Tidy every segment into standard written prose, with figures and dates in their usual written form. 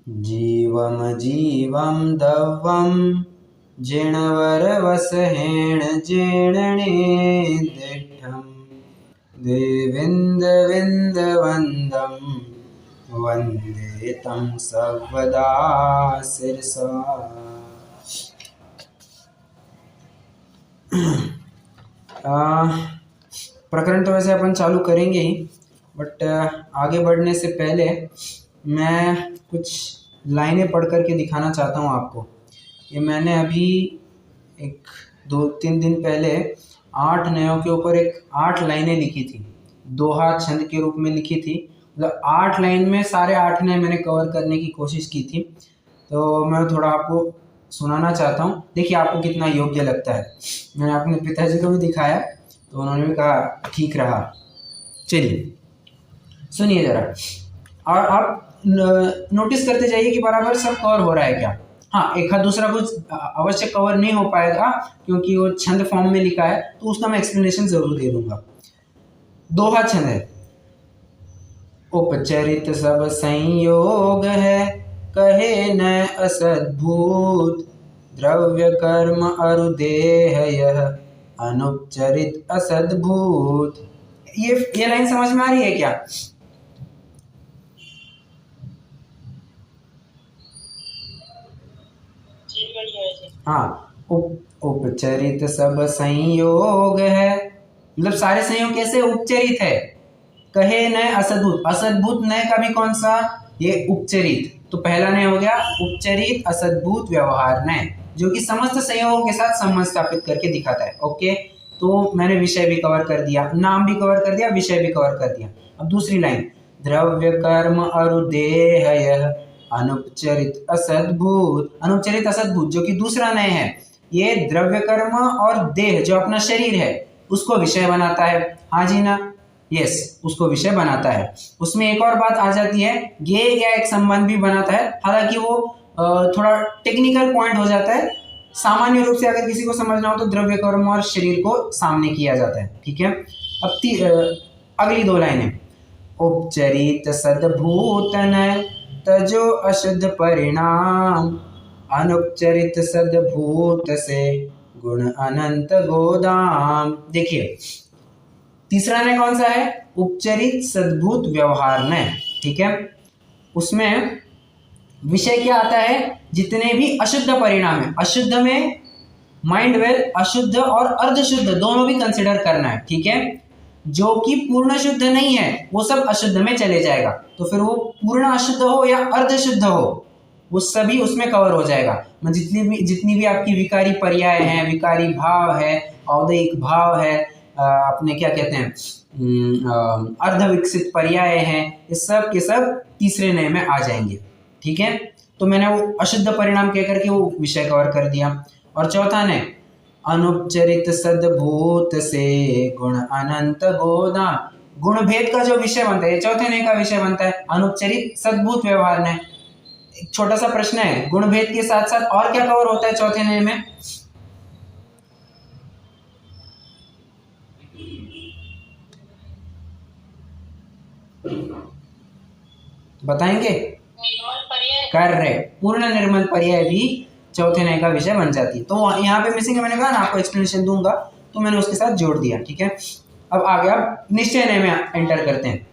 जीवम जीवम दव्वम जिणवरवसहेण जीर्णने दिष्ठम् देविन्दविन्दवन्दं वन्दे तं सर्वदा शिरसा। प्रकरण तो वैसे अपन चालू करेंगे ही, बट आगे बढ़ने से पहले मैं कुछ लाइनें पढ़ कर के दिखाना चाहता हूँ आपको। ये मैंने अभी 2-3 दिन पहले 8 नयों के ऊपर 8 लाइनें लिखी थी, दोहा छंद के रूप में लिखी थी। मतलब 8 लाइन में सारे 8 नए मैंने कवर करने की कोशिश की थी, तो मैं थोड़ा आपको सुनाना चाहता हूँ। देखिए आपको कितना योग्य लगता है। मैंने अपने पिताजी को भी दिखाया तो उन्होंने भी कहा ठीक रहा। चलिए सुनिए जरा, और आप नोटिस करते जाइए कि बराबर सब कवर हो रहा है क्या। हाँ, एक आध दूसरा कुछ अवश्य कवर नहीं हो पाएगा क्योंकि वो छंद फॉर्म में लिखा है, तो उसका मैं एक्सप्लेनेशन जरूर दे दूंगा। दोहा छंद है। उपचरित सब संयोग है, कहे न असद्भूत, द्रव्य कर्म अरु देह यह, अनुपचरित असद्भूत। ये लाइन समझ में आ रही है क्या? हाँ, उपचरित सब संयोग है, मतलब सारे संयोग कैसे उपचरित है। कहे नय असद्भुत, असद्भुत नय का भी कौन सा, ये उपचरित। तो पहला नय हो गया उपचरित असद्भुत व्यवहार नय, जो कि समस्त संयोगों के साथ संबंध स्थापित करके दिखाता है। ओके, तो मैंने विषय भी कवर कर दिया, नाम भी कवर कर दिया, विषय भी कवर कर दिया। अब दूसरी लाइन, द्रव्य कर्म अरु देह यह, अनुपचरित असद्भुत। अनुपचरित असद्भुत जो कि दूसरा नय है, ये द्रव्य कर्म और देह जो अपना शरीर है उसको विषय बनाता है। हाँ जी ना, यस, उसको विषय बनाता है। उसमें एक और बात आ जाती है, ये या एक संबंध भी बनाता है, हालांकि वो थोड़ा टेक्निकल पॉइंट हो जाता है। सामान्य रूप से अगर किसी को समझना हो तो द्रव्य कर्म और शरीर को सामने किया जाता है। ठीक है, अब अगली 2 लाइनें, उपचरित सद्भूत नय, तजो अशुद्ध परिणाम, अनुपचरित सद्भूत से, गुण अनंत गोदाम। देखिए तीसरा नय कौन सा है, उपचरित सद्भूत व्यवहार नय। ठीक है, उसमें विषय क्या आता है, जितने भी अशुद्ध परिणाम है, अशुद्ध में माइंड वेल, अशुद्ध और अर्धशुद्ध दोनों भी कंसिडर करना है। ठीक है, जो कि पूर्ण शुद्ध नहीं है वो सब अशुद्ध में चले जाएगा, तो फिर वो पूर्ण अशुद्ध हो या अर्धशुद्ध हो वो सभी उसमें कवर हो जाएगा। जितनी भी आपकी विकारी पर्याय हैं, विकारी भाव है, औदयिक भाव है, अपने क्या कहते हैं अर्ध विकसित पर्याय हैं, ये सब के सब तीसरे नय में आ जाएंगे। ठीक है, तो मैंने वो अशुद्ध परिणाम कह करके वो विषय कवर कर दिया। और चौथा नय, अनुपचरित सद्भूत से, गुण अनंत गोदाम। गुण भेद का जो विषय बनता है, ये चौथे नय का विषय बनता है, अनुपचरित सद्भूत व्यवहार नय। एक छोटा सा प्रश्न है, गुण भेद के साथ साथ और क्या कवर होता है चौथे नय में? बताएंगे? कर रहे, पूर्ण निर्मल पर्याय भी चौथे नय का विषय बन जाती है। तो यहाँ पे मिसिंग है, मैंने कहा ना आपको एक्सप्लेनेशन दूंगा, तो मैंने उसके साथ जोड़ दिया। ठीक है, अब आगे आप निश्चय नय में एंटर करते हैं।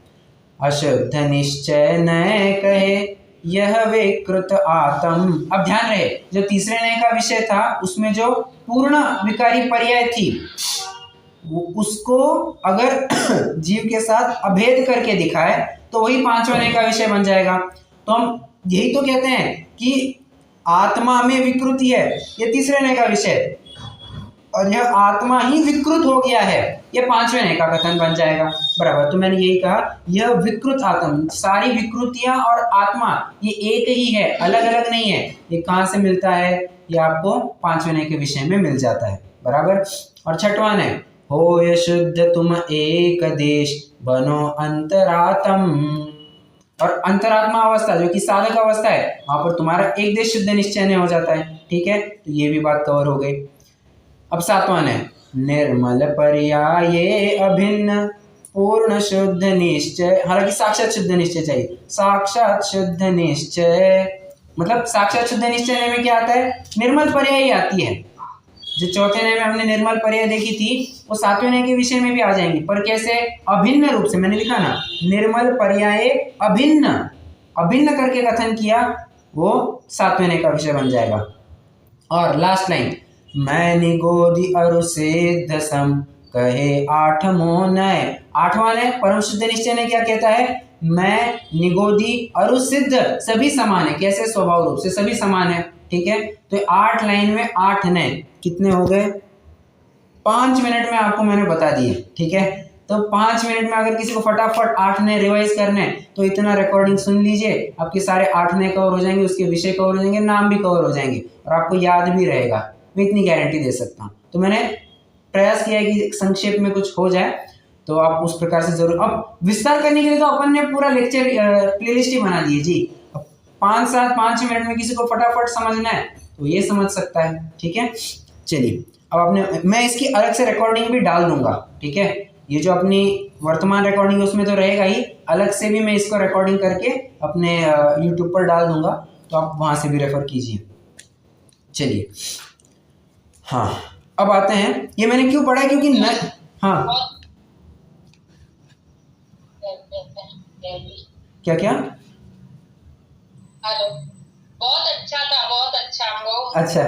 अशुद्ध निश्चय नय कहे यह विकृत आत्म। अब ध्यान रहे, जो तीसरे नय का विषय था उसमें जो पूर्ण विकारी पर्याय थी उसको अगर जीव के साथ अभेद करके दिखाए तो वही 5वां नय का विषय बन जाएगा। तो हम यही तो कहते हैं कि आत्मा में विकृति है, ये तीसरे नय का विषय, और यह आत्मा ही विकृत हो गया है, ये 5वें नय का कथन बन जाएगा। बराबर, तो मैंने यही कहा, यह विकृत आत्मा, सारी विकृतियां और आत्मा ये एक ही है, अलग अलग नहीं है। ये कहाँ से मिलता है, ये आपको 5वें नय के विषय में मिल जाता है। बराबर, और 6वां नय, होय शुद्ध तुम एक देश, बनो अंतरात्म। और अंतरात्मा अवस्था जो कि साधक अवस्था है, वहां पर तुम्हारा एक देश शुद्ध निश्चय हो जाता है। ठीक है, तो ये भी बात कवर हो गई। अब 7वां नय, निर्मल पर्याये अभिन्न, पूर्ण शुद्ध निश्चय। हालांकि साक्षात शुद्ध निश्चय चाहिए, साक्षात शुद्ध निश्चय मतलब साक्षात शुद्ध निश्चय नय में क्या आता है, निर्मल पर्याय ही आती है। जो चौथे नय में हमने निर्मल पर्याय देखी थी वो सातवें नय के विषय में भी आ जाएंगी, पर कैसे, अभिन्न रूप से। मैंने लिखा ना, निर्मल पर्याय अभिन्न, अभिन्न करके कथन किया, वो सातवें नय का विषय बन जाएगा। और लास्ट लाइन, मैं निगोदी अरु सिद्ध सम कहे आठमो नय। आठवां नय परम शुद्ध निश्चय ने क्या कहता है, मैं निगोदी अरु सिद्ध सभी समान है। कैसे, स्वभाव रूप से सभी समान है। ठीक है, तो 8 लाइन में 8 नय कितने हो गए, 5 मिनट में आपको मैंने बता दिए। ठीक है, तो 5 मिनट में अगर किसी को फटाफट 8 नय रिवाइज करने तो इतना रिकॉर्डिंग सुन लीजिए, आपके सारे 8 नय कवर हो जाएंगे, उसके विषय कवर हो जाएंगे, नाम भी कवर हो जाएंगे और आपको याद भी रहेगा। मैं इतनी गारंटी दे सकता हूँ। तो मैंने प्रयास किया है कि संक्षेप में कुछ हो जाए, तो आप उस प्रकार से जरूर। अब विस्तार करने के लिए तो अपन ने पूरा लेक्चर प्लेलिस्ट ही बना दी है जी। 5 मिनट में किसी को फटाफट समझना है तो ये समझ सकता है। ठीक है, चलिए अब आपने, मैं इसकी अलग से रिकॉर्डिंग भी डाल दूंगा। ठीक है, ये जो अपनी वर्तमान रिकॉर्डिंग है उसमें तो रहेगा ही, अलग से भी मैं इसको रिकॉर्डिंग करके अपने यूट्यूब पर डाल दूंगा, तो आप वहां से भी रेफर कीजिए। चलिए, हाँ अब आते हैं, ये मैंने क्यों पढ़ा है क्योंकि हाँ क्या क्या, हेलो, बहुत अच्छा था, बहुत अच्छा। अच्छा,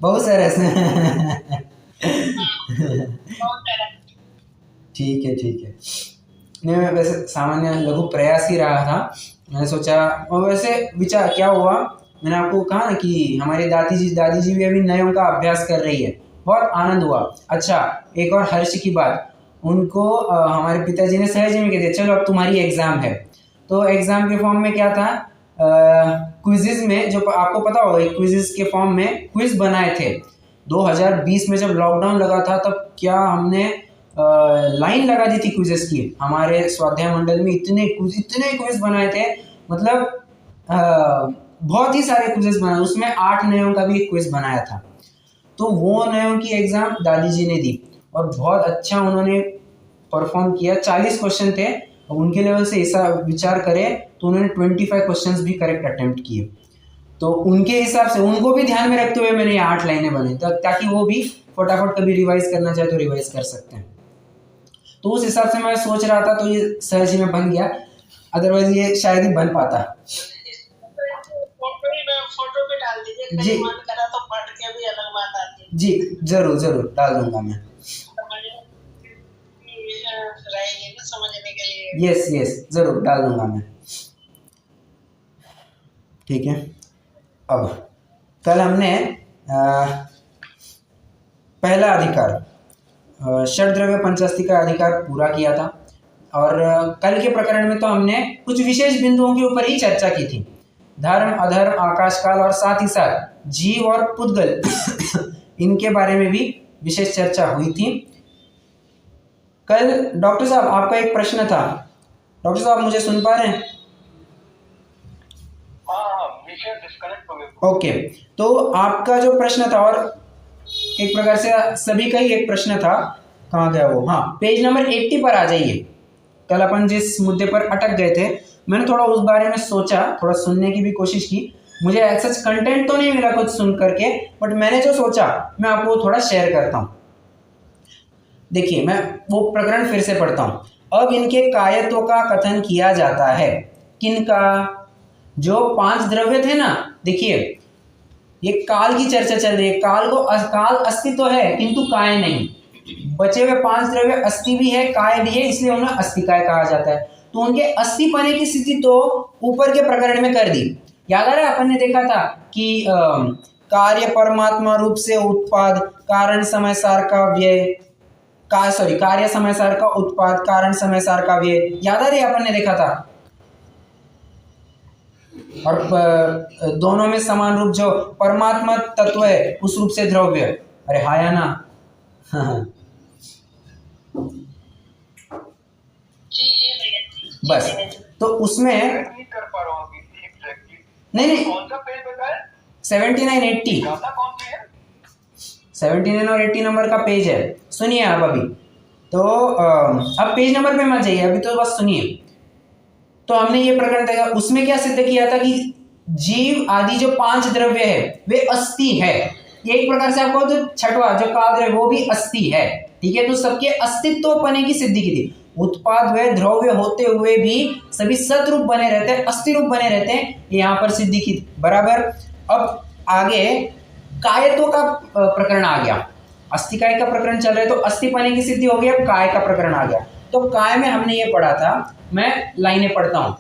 बहुत सरस। ठीक है, ठीक है। नहीं, मैं वैसे सामान्य लघु प्रयास ही रहा था, मैंने सोचा। और वैसे विचार क्या हुआ, मैंने आपको कहा ना कि हमारी दादी जी भी अभी नयों का अभ्यास कर रही है, बहुत आनंद हुआ। अच्छा, एक और हर्ष की बात, उनको हमारे पिताजी ने सहज में कह दिया, चलो अब तुम्हारी एग्ज़ाम है। तो एग्ज़ाम के फॉर्म में क्या था, क्विज़िज़ में, जो आपको पता होगा, क्विज़िज़ के फॉर्म में क्विज़ बनाए थे। 2020 में जब लॉकडाउन लगा था तब क्या हमने लाइन लगा दी थी क्विज़ेस की। हमारे स्वाध्याय मंडल में इतने क्विज़ बनाए थे, मतलब बहुत ही सारे क्विज़ेस बनाए, उसमें 8 नयों का भी एक क्विज़ बनाया था। तो वो नयों की एग्ज़ाम दादी जी ने दी और बहुत अच्छा उन्होंने परफॉर्म किया। 40 क्वेश्चन थे, उनके लेवल से ऐसा विचार करें तो उन्होंने 25 क्वेश्चंस भी करेक्ट अटेम्प्ट किए। तो उनके हिसाब से, उनको भी ध्यान में रखते हुए मैंने ये 8 लाइनें बनाई, ताकि वो भी फटाफट कभी रिवाइज करना चाहे तो रिवाइज कर सकते हैं। तो उस हिसाब से मैं सोच रहा था, तो ये सहज ही में बन गया, अदरवाइज ये शायद ही बन पाता। फोटो भी डाल दीजिए, जी, मन करा तो पढ़ के भी अलग बात आती है। जी जरूर जरूर डाल दूंगा मैं, समझने के लिए। यस यस, जरूर डाल दूंगा मैं। ठीक है, अब कल हमने पहला अधिकार षड्द्रव्य पंचास्ति का अधिकार पूरा किया था, और कल के प्रकरण में तो हमने कुछ विशेष बिंदुओं के ऊपर ही चर्चा की थी। धर्म, अधर्म, आकाश काल और साथ ही साथ जीव और पुद्गल इनके बारे में भी विशेष चर्चा हुई थी। कल डॉक्टर साहब आपका एक प्रश्न था, डॉक्टर साहब मुझे सुन पा रहे हैं? ओके, तो आपका जो प्रश्न था, और एक प्रकार से सभी का ही एक प्रश्न था, कहाँ गया वो, हाँ पेज नंबर 80 पर आ जाइए। कल अपन जिस मुद्दे पर अटक गए थे, मैंने थोड़ा उस बारे में सोचा, थोड़ा सुनने की भी कोशिश की। मुझे ऐसा कंटेंट तो नहीं मिला कुछ सुन करके, बट मैंने जो सोचा मैं आपको थोड़ा शेयर करता हूँ। देखिए, मैं वो प्रकरण फिर से पढ़ता हूँ। अब इनके कायत्व का कथन किया जाता है। किनका? जो 5 द्रव्य थे ना, देखिए ये काल की चर्चा चल रही है। काल अस्तित्व है किंतु काय नहीं। बचे हुए 5 द्रव्य अस्थि भी है, काय भी है, इसलिए उन्हें अस्थिकाय कहा जाता है। तो उनके अस्थि पने की स्थिति तो ऊपर के प्रकरण में कर दी। याद आ रहा है, अपन ने देखा था कि कार्य परमात्मा रूप से उत्पाद, कारण समय सार का व्यय, कार्य समय सार का उत्पाद, कारण समय सार का व्यय, याद आ रही है, अपन ने देखा था। और दोनों में समान रूप जो परमात्मा तत्व है उस रूप से द्रव्य। अरे हाँ या ना? बस, तो उसमें नहीं, कौन सा पेज बताया? 79 80, 79 और 80 नंबर का पेज है। सुनिए आप अभी तो, अब पेज नंबर पे मत जाइए, अभी तो बस सुनिए। तो हमने ये प्रकरण देखा, उसमें क्या सिद्ध किया था कि जीव आदि जो 5 द्रव्य है वे अस्थि है। ये एक प्रकार से आपको जो छठवा जो काल द्रव्य वो भी अस्थि है। ठीक है, तो सबके अस्तित्व बने की सिद्धि की थी। उत्पाद व द्रव्य होते हुए भी सभी सतरूप बने रहते हैं, अस्थि रूप बने रहते हैं, यहाँ पर सिद्धि की बराबर। अब आगे कायत्व का प्रकरण आ गया। अस्थि काय का प्रकरण चल रहा है तो अस्थि पने की सिद्धि हो गई। अब काय का प्रकरण आ गया। तो काय में हमने ये पढ़ा था, मैं लाइनें पढ़ता हूं।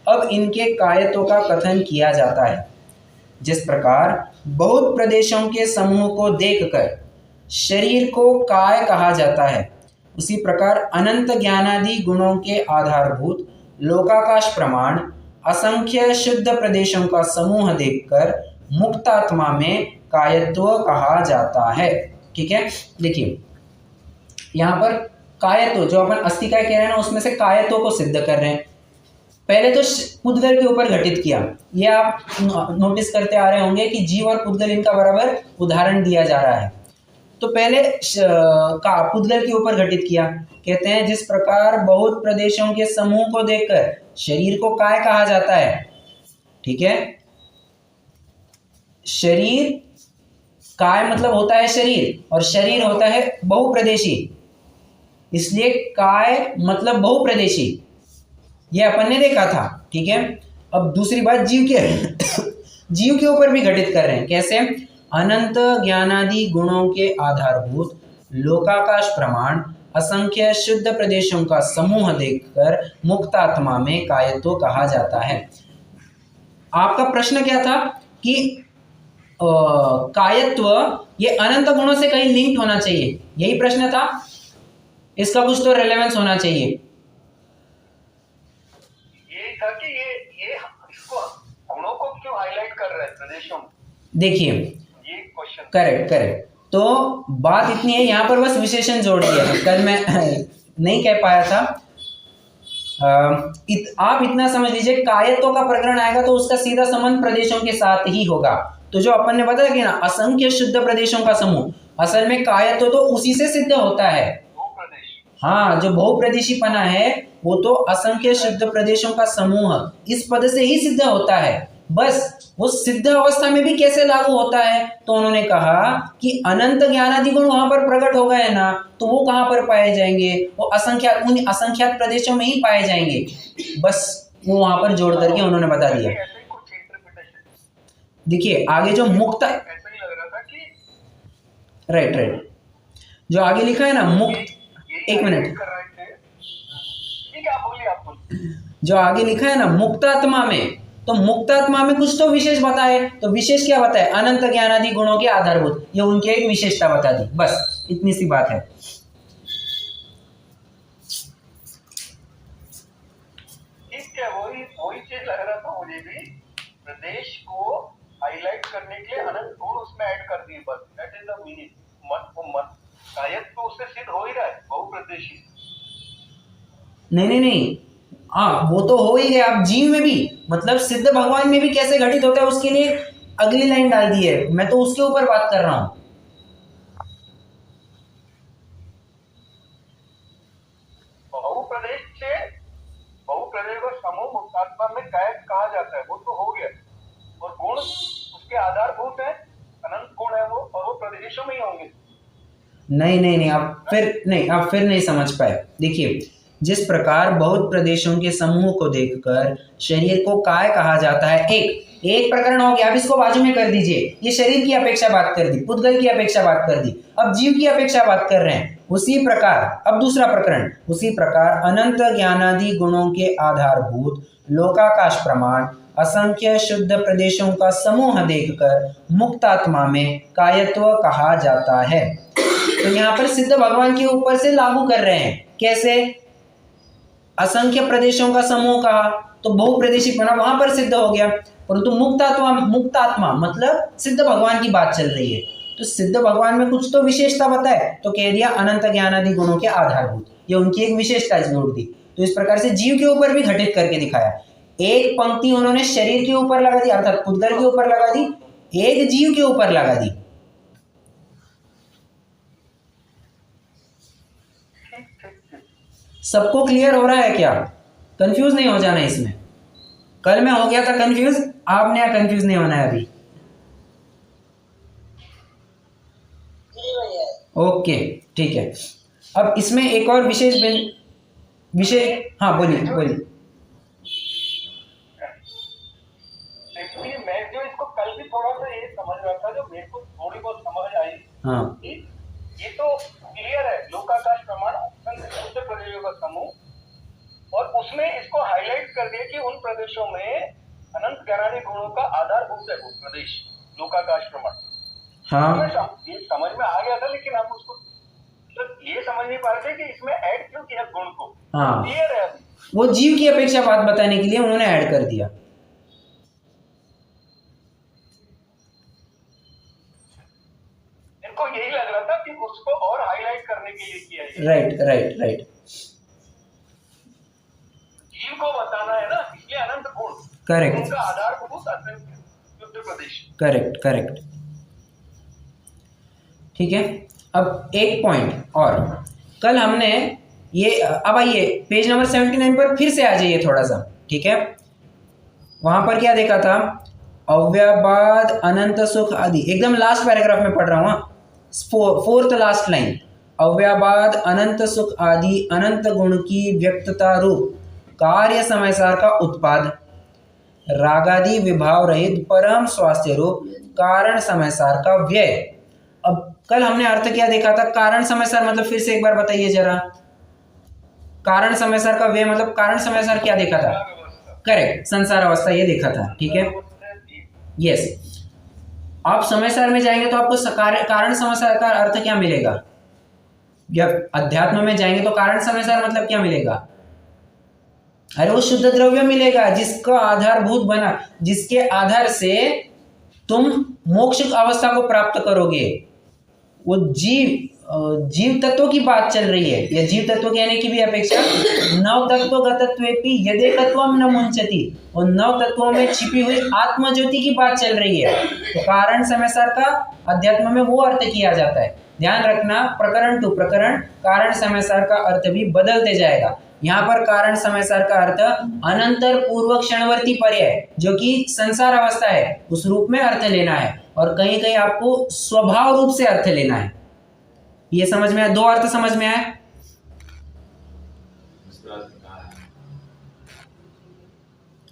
अब इनके कायत्व का कथन किया जाता है। जिस प्रकार बहुत प्रदेशों के समूह को देखकर शरीर को काय कहा जाता है, उसी प्रकार अनंत ज्ञानादि गुणों के आधारभूत लोकाकाश प्रमाण असंख्य शुद्ध प्रदेशों का समूह देखकर मुक्तात्मा में कायत्व कहा जाता है। ठीक है, देखिए यहाँ पर कायत्व जो अपन अस्थि काय कह रहे हैं ना, उसमें से कायत्व को सिद्ध कर रहे हैं। पहले तो पुद्गल के ऊपर घटित किया। ये आप नोटिस करते आ रहे होंगे कि जीव और पुद्गल इनका बराबर उदाहरण दिया जा रहा है। तो पहले पुद्गल के ऊपर घटित किया। कहते हैं जिस प्रकार बहुत प्रदेशों के समूह को देखकर शरीर को काय कहा जाता है। ठीक है, शरीर काय मतलब होता है शरीर, और शरीर होता है बहुप्रदेशी, इसलिए काय मतलब बहुप्रदेशी, ये अपन ने देखा था। ठीक है, अब दूसरी बात जीव के ऊपर भी घटित कर रहे हैं। कैसे? अनंत ज्ञानादि गुणों के आधारभूत लोकाकाश प्रमाण असंख्य शुद्ध प्रदेशों का समूह देखकर मुक्तात्मा में कायत्व कहा जाता है। आपका प्रश्न क्या था कि कायत्व ये अनंत गुणों से कहीं लिंक्ड होना चाहिए, यही प्रश्न था। इसका कुछ तो रेलेवेंस होना चाहिए। ये था कि ये इसको गुणों को क्यों हाईलाइट कर रहे हैं प्रदेशों में? देखिए ये क्वेश्चन करेक्ट। तो बात इतनी है, यहाँ पर बस विशेषण जोड़ दिया है। कल मैं नहीं कह पाया था। आप इतना समझ लीजिए, कायत्व का प्रकरण आएगा तो उसका सीधा संबंध प्रदेशों के साथ ही होगा। तो जो अपन ने बताया कि ना असंख्य शुद्ध प्रदेशों का समूह, असल में कायत्व तो उसी से सिद्ध होता है। हाँ, जो बहुप्रदेशी पना है वो तो असंख्य शुद्ध प्रदेशों का समूह इस पद से ही सिद्ध होता है। बस वो सिद्ध अवस्था में भी कैसे लागू होता है, तो उन्होंने कहा कि अनंत ज्ञानादि गुण वहां पर प्रकट हो गए ना, तो वो कहां पर पाए जाएंगे? वो उन असंख्यात प्रदेशों में ही पाए जाएंगे। बस वो वहां पर जोड़ करके उन्होंने बता दिया। देखिए आगे जो मुक्त, राइट, जो आगे लिखा है ना मुक्त, एक मिनट, जो आगे लिखा है ना मुक्तात्मा में, तो मुक्तात्मा में कुछ तो विशेष बताए। तो विशेष क्या बताए? अनंत ज्ञानादि गुणों के आधारभूत, ये उनकी एक विशेषता बता दी। बस इतनी सी बात है। वही चीज लग रहा था मुझे भी, प्रदेश को हाईलाइट करने के लिए अनंत गुण उसमें ऐड कर दिए, बस दैट इज द मीनिंग। मत शायद तो उससे सिद्ध हो ही रहा है बहुप्रदेशी। नहीं, हाँ वो तो हो ही गया। आप जीव में भी मतलब सिद्ध भगवान में भी कैसे घटित होता है उसके लिए अगली लाइन डाल दी है। मैं तो उसके ऊपर बात कर रहा हूं। बहुप्रदेश से बहुप्रदेश और समूह मुक्तात्मा में काय कहा जाता है, वो तो हो गया। और गुण उसके आधारभूत है, अनंत गुण है वो, और वो प्रदेशों में ही होंगे। नहीं, आप फिर नहीं समझ पाए। देखिए जिस प्रकार बहुत प्रदेशों के समूह को देखकर शरीर को काय कहा जाता है, एक प्रकरण हो गया। अब इसको बाजू में कर दीजिए। ये शरीर की अपेक्षा बात कर दी, पुद्गल की अपेक्षा बात कर दी, अब जीव की अपेक्षा बात कर रहे हैं। उसी प्रकार अब दूसरा प्रकरण, उसी प्रकार अनंत ज्ञानादि गुणों के आधारभूत लोकाकाश प्रमाण असंख्य शुद्ध प्रदेशों का समूह देखकर मुक्तात्मा में कायत्व कहा जाता है। तो यहाँ पर सिद्ध भगवान के ऊपर से लागू कर रहे हैं। कैसे? असंख्य प्रदेशों का समूह कहा तो बहुप्रदेशी पना वहां पर सिद्ध हो गया, परंतु मुक्तात्मा मतलब सिद्ध भगवान की बात चल रही है। तो सिद्ध भगवान में कुछ तो विशेषता बताए, तो कह दिया अनंत ज्ञानादि गुणों के आधारभूत, ये उनकी एक विशेषता जोड़ दी। तो इस प्रकार से जीव के ऊपर भी घटित करके दिखाया। एक पंक्ति उन्होंने शरीर के ऊपर लगा दी, अर्थात पुद्गल के ऊपर लगा दी, एक जीव के ऊपर लगा दी। सबको क्लियर हो रहा है क्या? कंफ्यूज नहीं हो जाना इसमें। कल मैं हो गया था कंफ्यूज, आपने यहाँ कंफ्यूज नहीं होना है अभी। जी भैया। ओके ठीक है। अब इसमें एक और विषय, हाँ बोलिए बोलिए। एक्चुअली मैं जो इसको कल भी थोड़ा सा ये समझ रहा था, जो मेरे को थोड़ी बहुत समझ आई हाँ कि ये तो क्लियर है, लोकाकाश प्रमाण उत्तर प्रदेशों का समूह, और उसमें इसको हाईलाइट कर दिया कि उन प्रदेशों में अनंत ज्ञानादि गुणों का आधारभूत है वो प्रदेश, लोकाकाश प्रमाण। हाँ ये समझ में आ गया था, लेकिन हम उसको मतलब ये समझ नहीं पा रहे थे कि इसमें ऐड क्यों किया गुण को। हाँ क्लियर है अभी? वो जीव की अपेक्षा बात बताने के लिए उन्होंने ऐड कर दिया। इनको यही लग रहा था कि उसको और हाईलाइट करने के लिए किया है। Right right right. जीव को बताना है ना, इसलिए अनंत गुण, करेक्ट उनका आधारभूत उत्तर प्रदेश। Correct correct. ठीक है। अब एक पॉइंट और, कल हमने ये, अब आइए पेज नंबर 79 पर फिर से आ जाइए थोड़ा सा, ठीक है। वहां पर क्या देखा था, अव्ययवाद अनंत सुख आदि, एकदम लास्ट पैराग्राफ में पढ़ रहा हूँ, फोर्थ लास्ट लाइन, अव्ययवाद अनंत सुख आदि अनंत गुण की व्यक्तता रूप कार्य समयसार का उत्पाद, रागादि विभाव रहित परम स्वास्थ्य रूप कारण समयसार का व्यय। अब कल हमने अर्थ क्या देखा था, कारण समयसार मतलब फिर से एक बार बताइए जरा, कारण समयसार का व्यय मतलब कारण समयसार क्या देखा था, करेक्ट, संसार अवस्था ये देखा था, ठीक है, यस। आप समयसार में जाएंगे तो आपको कारण समयसार का अर्थ क्या मिलेगा, जब अध्यात्म में जाएंगे तो कारण समयसार मतलब क्या मिलेगा, अरे वो शुद्ध द्रव्य मिलेगा जिसका आधारभूत बना, जिसके आधार से तुम मोक्ष अवस्था को प्राप्त करोगे। वो जीव तत्व की बात चल रही है, या जीव तत्व कहने की भी अपेक्षा, नव तत्व गतत्वेपि यदेकत्वम न मुंचति, और नव तत्वों में छिपी हुई आत्म ज्योति की बात चल रही है। तो कारण समयसार का अध्यात्म में वो अर्थ किया जाता है। ध्यान रखना, प्रकरण टू प्रकरण कारण समयसार का अर्थ भी बदलते जाएगा। यहाँ पर कारण समयसार का अर्थ अनंतर पूर्व क्षणवर्ती पर्याय जो कि संसार अवस्था है उस रूप में अर्थ लेना है, और कहीं कहीं आपको स्वभाव रूप से अर्थ लेना है। ये समझ में आया, दो अर्थ समझ में आए।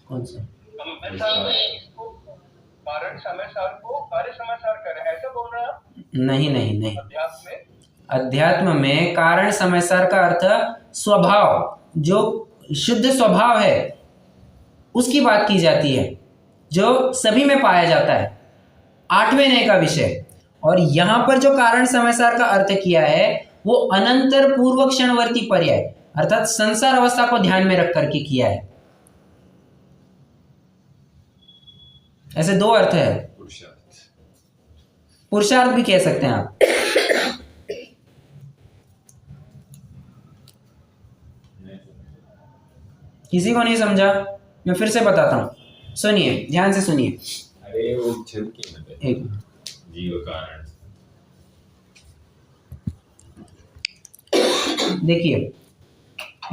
कौन सा कारण समयसार को कार्य समयसार करें, ऐसा बोल रहे हैं आप? नहीं नहीं नहीं, अध्यात्म में कारण समयसार का अर्थ स्वभाव, जो शुद्ध स्वभाव है उसकी बात की जाती है, जो सभी में पाया जाता है, 8वें नय का विषय। और यहां पर जो कारण समयसार का अर्थ किया है वो अनंतर पूर्व क्षणवर्ती पर्याय अर्थात संसार अवस्था को ध्यान में रख करके किया है। ऐसे दो अर्थ है, पुरुषार्थ भी कह सकते हैं आप। किसी को नहीं समझा, मैं फिर से बताता हूं, सुनिए, ध्यान से सुनिए। अरे वो छंद की मत है, एक जीव कारण, देखिए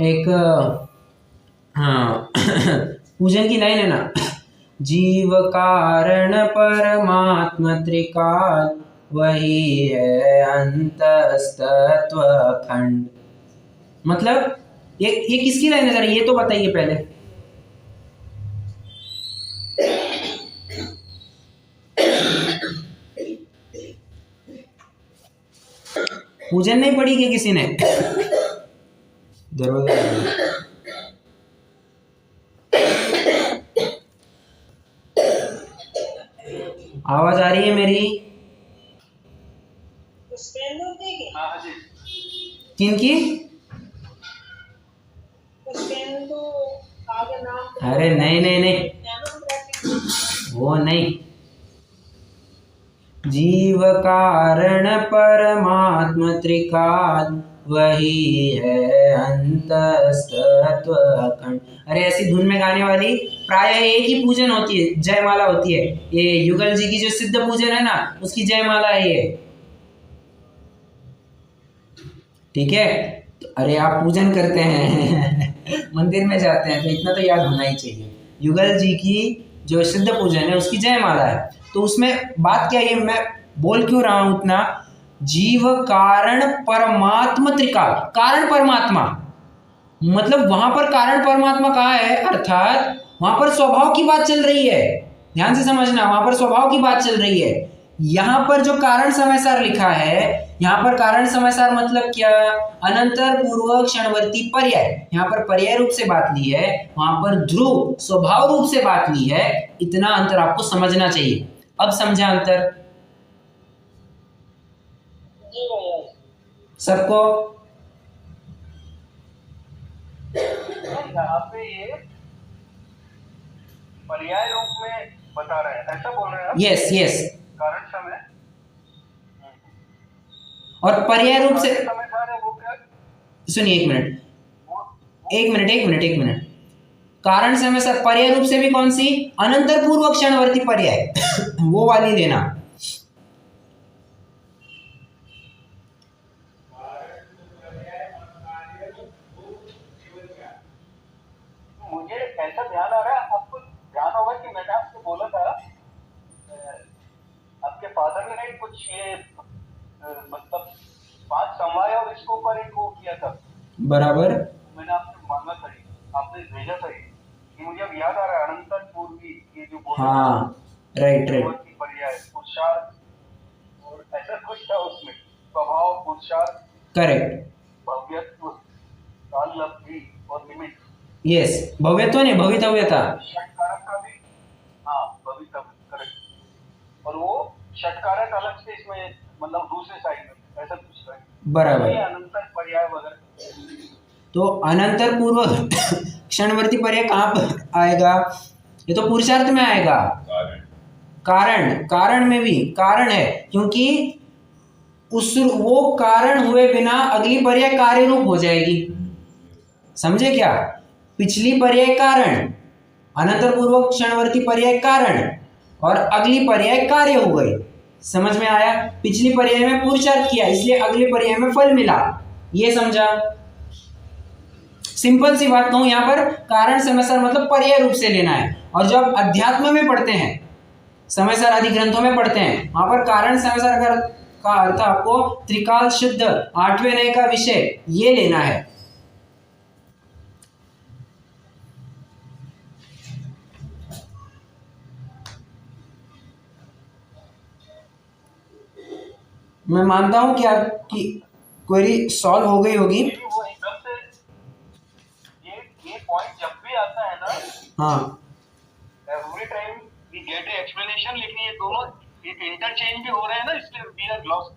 एक, हाँ पूजन की लाइन है ना, जीव कारण परमात्म त्रिकाल वही है अंतस्तत्व खंड। मतलब ये किसकी लाइन है जरा ये तो बताइए पहले। पूजन नहीं पढ़ी क्या किसी ने? दरवाजा आवाज आ रही है मेरी? किनकी? अरे नहीं नहीं नहीं, वो नहीं, जीव कारण परमात्म त्रिकाल वही है अंतस्तत्व खंड। अरे ऐसी धुन में गाने वाली प्राय एक ही पूजन होती है, जयमाला होती है। ये युगल जी की जो सिद्ध पूजन है ना उसकी जयमाला है ये, ठीक है। तो अरे आप पूजन करते हैं मंदिर में जाते हैं तो इतना तो याद होना ही चाहिए। युगल जी की जो सिद्ध पूजन है उसकी जयमाला है। तो उसमें बात क्या है, मैं बोल क्यों रहा हूं उतना, जीव कारण परमात्मा त्रिकाल, कारण परमात्मा मतलब वहां पर कारण परमात्मा कहाँ है, अर्थात वहां पर स्वभाव की बात चल रही है, ध्यान से समझना, वहां पर स्वभाव की बात चल रही है। यहां पर जो कारण समयसार लिखा है, यहाँ पर कारण समयसार मतलब क्या, अनंतर पूर्व क्षणवर्ती पर्याय, यहाँ पर पर्याय रूप से बात ली है, वहां पर ध्रुव स्वभाव रूप से बात ली है। इतना अंतर आपको समझना चाहिए। अब समझा अंतर जी भैया। सबको? यहाँ पे ये पर्याय रूप में बता रहे हैं, ऐसा बोल रहे हैं आप? यस यस, कारण समय और पर्याय रूप से, समय था वो क्या? सुनिए एक मिनट, कारण समय सर पर्याय रूप से भी कौन सी, अनंतर पूर्व क्षणवर्ती पर्याय वो वाली लेना। मुझे ऐसा ध्यान आ रहा है, आपको ध्यान होगा कि मैंने आपसे बोला था आपके फादर ने कुछ ये मतलब 5 समवाय और इसके ऊपर एक वो किया था, बराबर, मैंने आपसे मांगा था, आपने भेजा था ये मुझे अब याद आ रहा है, अनंतर पूर्वी ये जो बोला, हाँ राइट पर्याय पुरुषार्थ और ऐसा कुछ था उसमें, स्वभाव पुरुषार्थ, करेक्ट, भव्यत्व, काल लब्धि और निमित्त। यस, भव्यत्व नहीं भवितव्यता, षटकारक का भी, हाँ भवितव्य, करेक्ट, और वो षटकारक अलग से इसमें मतलब दूसरे साइड में ऐसा कुछ है, बराबर। अनंतर पर्याय वगैरह। तो अनंतर पूर्व क्षणवर्ती पर्याय कहाँ पर आएगा, ये तो पुरुषार्थ में आएगा, कारण में भी कारण है, क्योंकि उस वो कारण हुए बिना अगली पर्याय कार्य रूप हो जाएगी, समझे क्या, पिछली पर्याय कारण, अनंतर पूर्व क्षणवर्ती पर्याय कारण और अगली पर्याय कार्य हो गई, समझ में आया। पिछली पर्याय में पुरुषार्थ किया इसलिए अगली पर्याय में फल मिला, ये समझा। सिंपल सी बात कहूं, यहाँ पर कारण समयसार मतलब पर्याय रूप से लेना है, और जब अध्यात्म में पढ़ते हैं, समयसार आदि ग्रंथों में पढ़ते हैं, वहां पर कारण समयसार का अर्थ आपको त्रिकाल शुद्ध 8वें नय का विषय ये लेना है। मैं मानता हूं कि आपकी क्वेरी सॉल्व हो गई होगी। वो एकदम से ये पॉइंट जब भी आता है ना, हाँ, every time we get a explanation, लेकिन ये दोनों इंटरचेंज भी हो रहे हैं ना, इसलिए वी आर लॉस्ट,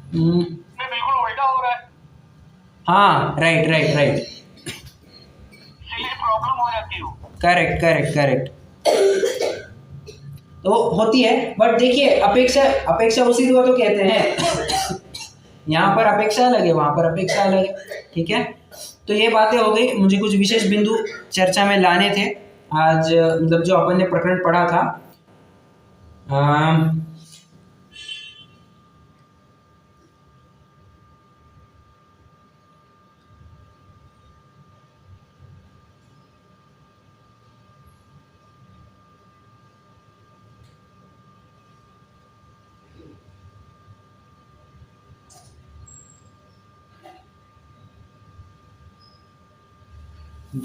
इसमें बिल्कुल उल्टा हो रहा है, हाँ राइट, इसलिए प्रॉब्लम हो जाती है। करेक्ट तो होती है, बट देखिए अपेक्षा उसी को तो कहते हैं यहाँ पर अपेक्षा अलग है, वहां पर अपेक्षा अलग है, ठीक है। तो ये बातें हो गई, मुझे कुछ विशेष बिंदु चर्चा में लाने थे आज, मतलब जो अपन ने प्रकरण पढ़ा था।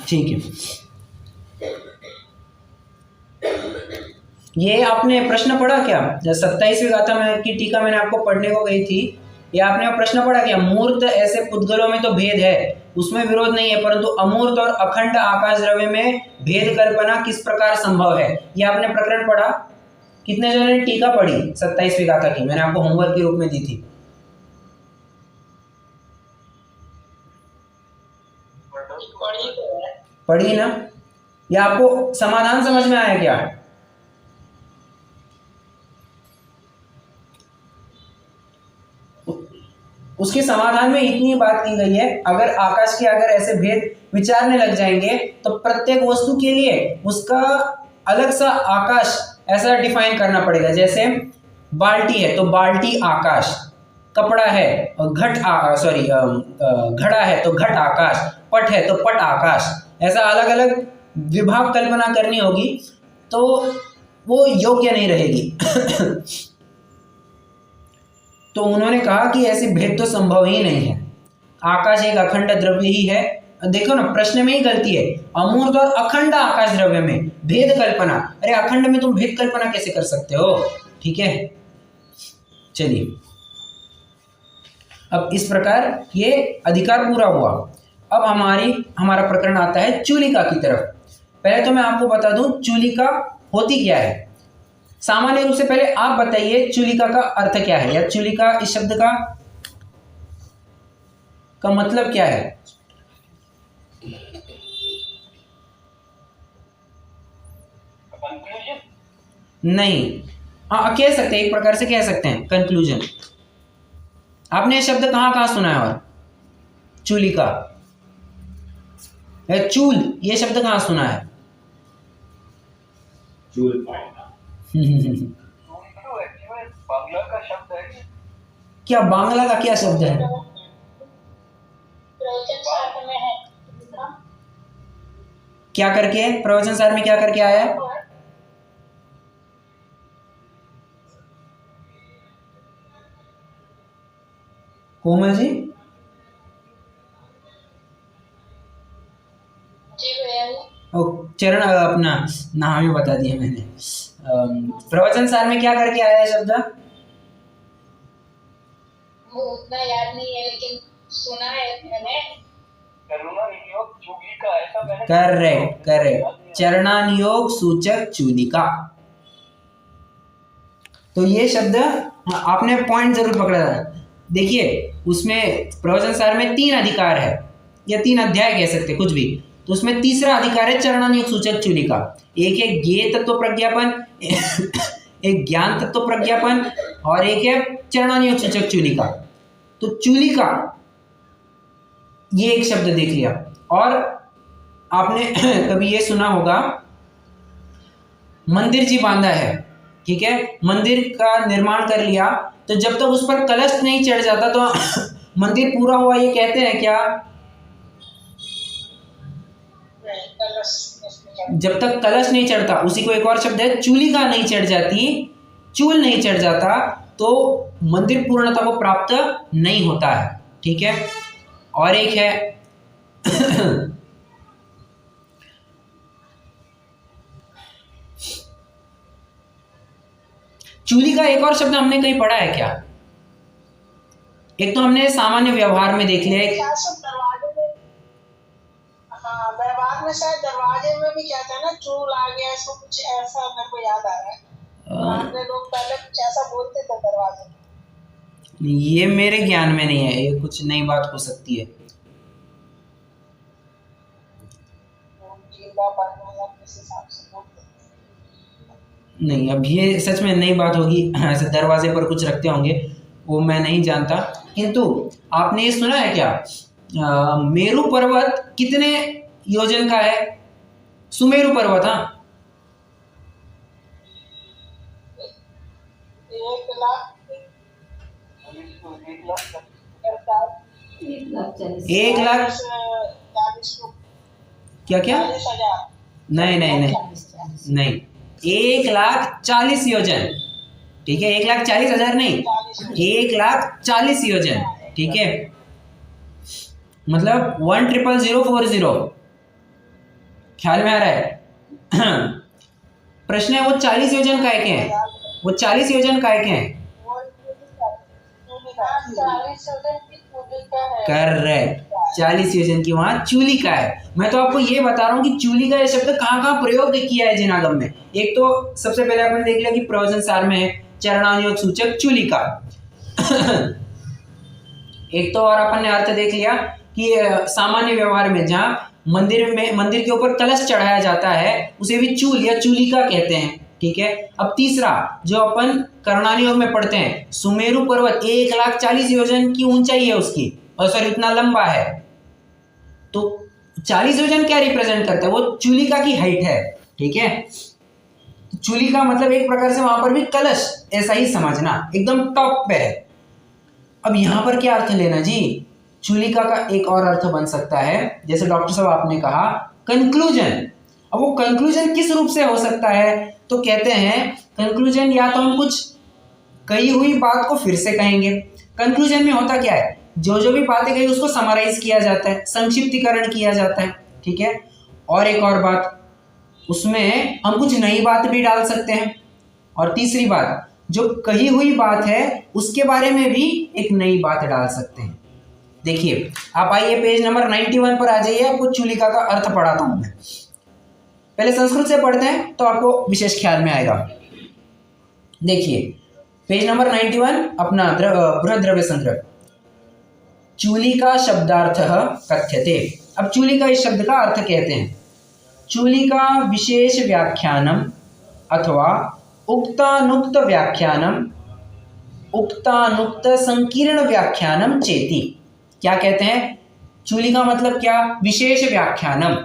ठीक है, ये आपने प्रश्न पढ़ा क्या, जब 27वीं गाथा में की टीका मैंने आपको पढ़ने को गई थी, ये आपने प्रश्न पढ़ा क्या, मूर्त ऐसे पुद्गलों में तो भेद है, उसमें विरोध नहीं है, परंतु अमूर्त और अखंड आकाश द्रव्य में भेद कल्पना किस प्रकार संभव है, ये आपने प्रकरण पढ़ा। कितने जनों ने टीका पढ़ी 27वीं गाथा की, मैंने आपको होमवर्क के रूप में दी थी। पढ़ी ना, या आपको समाधान समझ में आया क्या? उसके समाधान में इतनी बात की गई है, अगर आकाश के अगर ऐसे भेद विचारने लग जाएंगे तो प्रत्येक वस्तु के लिए उसका अलग सा आकाश ऐसा डिफाइन करना पड़ेगा। जैसे बाल्टी है तो बाल्टी आकाश, कपड़ा है घड़ा है तो घट आकाश, पट है तो पट आकाश, ऐसा अलग अलग विभाग कल्पना करनी होगी तो वो योग्य नहीं रहेगी। तो उन्होंने कहा कि ऐसे भेद तो संभव ही नहीं है, आकाश एक अखंड द्रव्य ही है। देखो ना, प्रश्न में ही गलती है, अमूर्त और अखंड आकाश द्रव्य में भेद कल्पना। अरे अखंड में तुम भेद कल्पना कैसे कर सकते हो? ठीक है, चलिए अब इस प्रकार ये अधिकार पूरा हुआ। अब हमारा प्रकरण आता है चूलिका की तरफ। पहले तो मैं आपको बता दूं चूलिका होती क्या है। सामान्य रूप से पहले आप बताइए चूलिका का अर्थ क्या है, या चूलिका इस शब्द का मतलब क्या है? नहीं, हाँ कह सकते हैं, एक प्रकार से कह सकते हैं कंक्लूजन। आपने ये शब्द कहाँ सुना है? और चूलिका या चूल, ये शब्द कहाँ सुना है? चूल बांग्ला का शब्द है क्या? बांग्ला का क्या शब्द है? प्रवचन सार में है। क्या करके? प्रवचन सार में क्या करके आया है? कोमल जी? चरण अपना नाम ही बता दिया मैंने। प्रवचन सार में क्या करके आया है शब्द? वो उतना याद नहीं है लेकिन सुना है मैंने। चरणानियोग चूलिका, ऐसा मैंने। करेक्ट, चरणानियोग सूचक चूलिका। तो ये शब्द आपने पॉइंट जरूर पकड़ा था। देखिए उसमें प्रवचन सार में 3 अधिकार है, या 3 अध्याय कह सकते कुछ भी। तो उसमें तीसरा अधिकार है चरणानियोग सूचक चूलिका। एक है ज्ञेय तत्व प्रज्ञापन, एक ज्ञान तत्व प्रज्ञापन, और एक है चरणानियोग सूचक चूलिका। तो चूलिका ये एक शब्द देख लिया। और आपने कभी ये सुना होगा मंदिर जी बांधा है, ठीक है, मंदिर का निर्माण कर लिया, तो जब तक उस पर कलश नहीं चढ़ जाता तो मंदिर पूरा हुआ ये कहते हैं क्या? जब तक कलश नहीं चढ़ता, उसी को एक और शब्द है चूलिका नहीं चढ़ जाती, चूल नहीं चढ़ जाता, तो मंदिर पूर्णता को प्राप्त नहीं होता है। ठीक है, और एक है चूली का एक और शब्द हमने कहीं पढ़ा है क्या? एक तो हमने सामान्य व्यवहार में देख लिया, दरवाजे में, हाँ व्यवहार में शायद दरवाजे में भी कहते हैं ना, चूल आ गया, इसको कुछ ऐसा मेरे को याद आ रहा है। अपने लोग पहले कुछ ऐसा बोलते थे दरवाजे में। ये मेरे ज्ञान में नहीं है, ये कुछ नई बात हो सकती है। नहीं, अब ये सच में नई बात होगी, ऐसे दरवाजे पर कुछ रखते होंगे, वो मैं नहीं जानता। किंतु आपने ये सुना है क्या, मेरू पर्वत कितने योजन का है? सुमेरु पर्वत, हाँ 1,40,000 क्या? नहीं नहीं नहीं नहीं, 1,40,000 योजन। ठीक है, 1,40,000 नहीं, 1,40,000 योजन। ठीक है, मतलब 1,000,040। ख्याल में आ रहा है? प्रश्न है वो 40 योजन काय के हैं? वो 40 योजन काय के हैं? करेक्ट, 40 योजन की वहां चूलिका है। मैं तो आपको ये बता रहा हूँ कि चूलिका ये शब्द कहाँ प्रयोग किया है जिनागम में। एक तो सबसे पहले आपने देख लिया कि प्रवचन सार में है चरणानुयोग सूचक चूलिका। एक तो और अपन ने अर्थ देख लिया कि सामान्य व्यवहार में जहाँ मंदिर के ऊपर कलश चढ़ाया जाता है उसे भी चूल या चूलिका कहते हैं। ठीक है, अब तीसरा जो अपन कर्णानुयोग में पढ़ते हैं, सुमेरु पर्वत 1,40,000 योजन की ऊंचाई है उसकी, और सॉरी इतना लंबा है। तो 40 योजन क्या रिप्रेजेंट करता है? वो चूलिका की हाइट है। ठीक है, चूलिका मतलब एक प्रकार से वहां पर भी कलश, ऐसा ही समझना, एकदम टॉप पे है। अब यहां पर क्या अर्थ लेना जी? चूलिका का एक और अर्थ बन सकता है, जैसे डॉक्टर साहब आपने कहा कंक्लूजन। अब वो कंक्लूजन किस रूप से हो सकता है, तो कहते हैं कंक्लूजन या तो हम कुछ कही हुई बात को फिर से कहेंगे। कंक्लूजन में होता क्या है, जो भी बातें कही उसको समराइज किया जाता है, संक्षिप्तीकरण किया जाता है, ठीक है। और एक और बात, उसमें हम कुछ नई बात भी डाल सकते हैं। और तीसरी बात, जो कही हुई बात है उसके बारे में भी एक नई बात डाल सकते हैं। देखिए आप आइए पेज नंबर 91 पर आ जाइए, आपको चूलिका का अर्थ पढ़ाता हूं मैं। पहले संस्कृत से पढ़ते हैं तो आपको विशेष ख्याल में आएगा। देखिए पेज नंबर 91 अपना बृहद्रव्य संग्रह। चूलिका शब्दार्थः कथ्यते। अब चूलिका इस शब्द का अर्थ कहते हैं। चूलिका विशेष व्याख्यानम अथवा उक्तानुक्त व्याख्यानम उक्तानुक्त संकीर्ण व्याख्यानम चेति। क्या कहते हैं, चूलिका मतलब क्या, विशेष व्याख्यानम,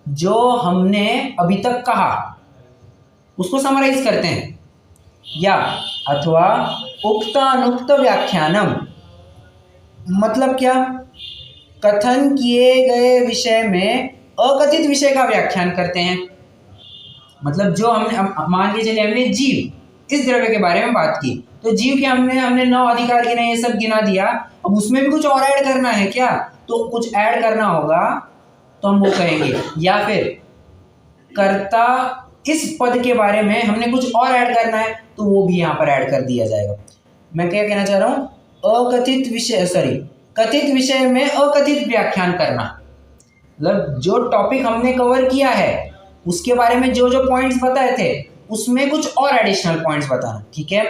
जो हमने अभी तक कहा उसको समराइज करते हैं, या अथवा उक्तानुक्त व्याख्यानम मतलब क्या, कथन किए गए विषय में अकथित विषय का व्याख्यान करते हैं। मतलब जो हमने मान के चलिए हमने जीव इस द्रव्य के बारे में बात की, तो जीव के हमने 9 अधिकार गिने, ये सब गिना दिया। अब उसमें भी कुछ और ऐड करना है क्या, तो कुछ ऐड करना होगा तो हम वो कहेंगे। या फिर कर्ता इस पद के बारे में हमने कुछ और ऐड करना है तो वो भी यहाँ पर ऐड कर दिया जाएगा। मैं क्या कहना चाह रहा हूँ, कथित विषय में अकथित व्याख्यान करना, मतलब जो टॉपिक हमने कवर किया है उसके बारे में जो पॉइंट्स बताए थे उसमें कुछ और एडिशनल पॉइंट्स बताना, ठीक है।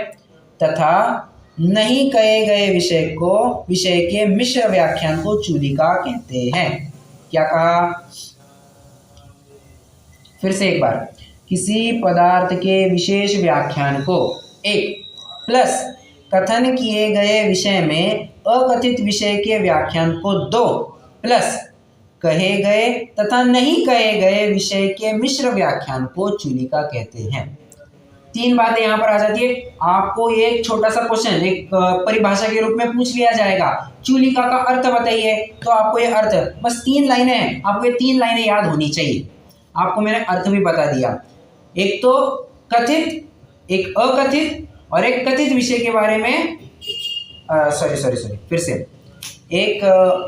तथा नहीं कहे गए विषय के मिश्र व्याख्यान को चूलिका कहते हैं। क्या कहा, फिर से एक बार, किसी पदार्थ के विशेष व्याख्यान को 1 प्लस कथन किए गए विषय में अकथित विषय के व्याख्यान को 2 प्लस कहे गए तथा नहीं कहे गए विषय के मिश्र व्याख्यान को चूलिका कहते हैं। 3 बातें यहाँ पर आ जाती है। आपको ये छोटा सा क्वेश्चन एक परिभाषा के रूप में पूछ लिया जाएगा, चूलिका का अर्थ बताइए, तो आपको ये अर्थ बस 3 लाइनें हैं, आपको ये 3 लाइनें याद होनी चाहिए। आपको मैंने अर्थ भी बता दिया, एक तो कथित, एक अकथित और एक कथित विषय के बारे में फिर से एक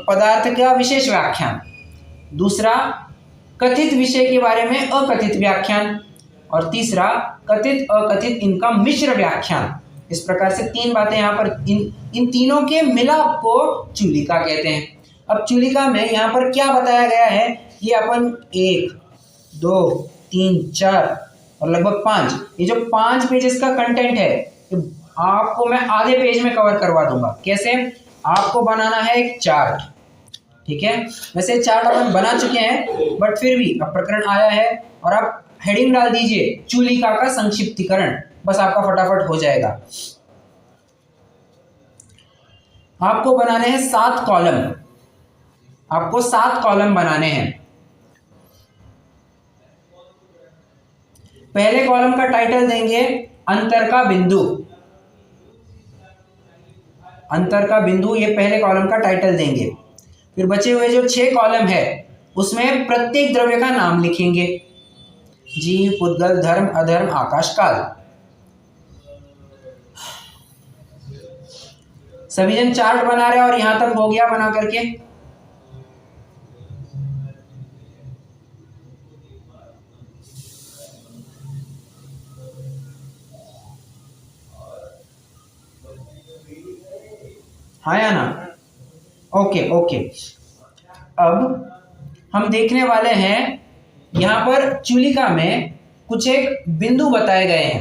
पदार्थ का विशेष व्याख्यान, दूसरा कथित विषय के बारे में अकथित व्याख्यान, और तीसरा कथित अकथित इनका मिश्र व्याख्यान। इस प्रकार से 3 बातें यहाँ पर इन तीनों के मिलाप को चूलिका कहते हैं। अब चूलिका में यहाँ पर क्या बताया गया है, ये अपन 1 2 3 4 और लगभग 5, ये जो 5 पेजेस का कंटेंट है आपको मैं आधे पेज में कवर करवा दूंगा। कैसे, आपको बनाना है एक चार्ट, ठीक है। वैसे चार्ट अपन बना चुके हैं बट फिर भी अब प्रकरण आया है और आप हेडिंग डाल दीजिए चूलिका का संक्षिप्तीकरण, बस आपका फटाफट हो जाएगा। आपको बनाने हैं 7 कॉलम, आपको 7 कॉलम बनाने हैं। पहले कॉलम का टाइटल देंगे अंतर का बिंदु, अंतर का बिंदु, ये पहले कॉलम का टाइटल देंगे। फिर बचे हुए जो 6 कॉलम है उसमें प्रत्येक द्रव्य का नाम लिखेंगे, जीव, पुद्गल, धर्म, अधर्म, आकाश, काल। सभी जन चार्ट बना रहे हैं और यहां तक हो गया बना करके। हाँ या ना, ओके ओके। अब हम देखने वाले हैं यहाँ पर चूलिका में कुछ एक बिंदु बताए गए हैं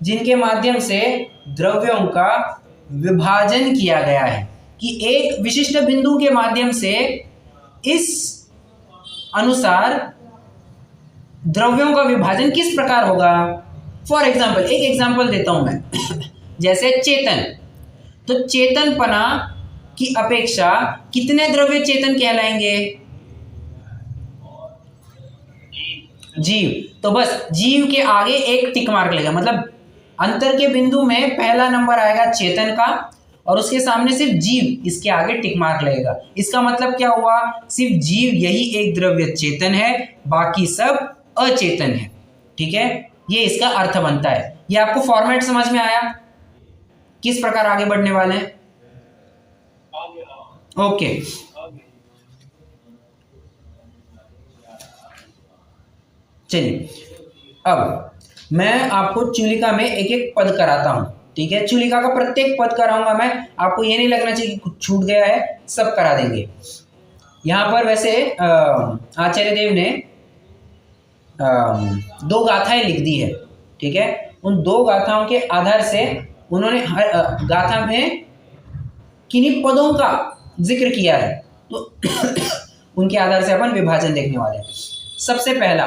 जिनके माध्यम से द्रव्यों का विभाजन किया गया है, कि एक विशिष्ट बिंदु के माध्यम से इस अनुसार द्रव्यों का विभाजन किस प्रकार होगा। फॉर एग्जाम्पल, एक एग्जाम्पल देता हूं मैं जैसे चेतन, तो चेतनपना की अपेक्षा कितने द्रव्य चेतन कहलाएंगे, जीव। तो बस जीव के आगे एक टिक मार्क लगेगा, मतलब अंतर के बिंदु में पहला नंबर आएगा चेतन का और उसके सामने सिर्फ जीव, इसके आगे टिक मार्क लगेगा। इसका मतलब क्या हुआ, सिर्फ जीव यही एक द्रव्य चेतन है, बाकी सब अचेतन है। ठीक है, ये इसका अर्थ बनता है। ये आपको फॉर्मेट समझ में आया, किस प्रकार आगे बढ़ने वाले हैं? ओके, चलिए अब मैं आपको चुलिका में एक एक पद कराता हूं। ठीक है, चुलिका का प्रत्येक पद कराऊंगा मैं, आपको ये नहीं लगना चाहिए कि कुछ छूट गया है, सब करा देंगे। यहां पर वैसे आचार्य देव ने 2 गाथाएं लिख दी है। ठीक है, उन 2 गाथाओं के आधार से उन्होंने हर गाथा में किन्हीं पदों का जिक्र किया है, तो उनके आधार से अपन विभाजन देखने वाले हैं। सबसे पहला,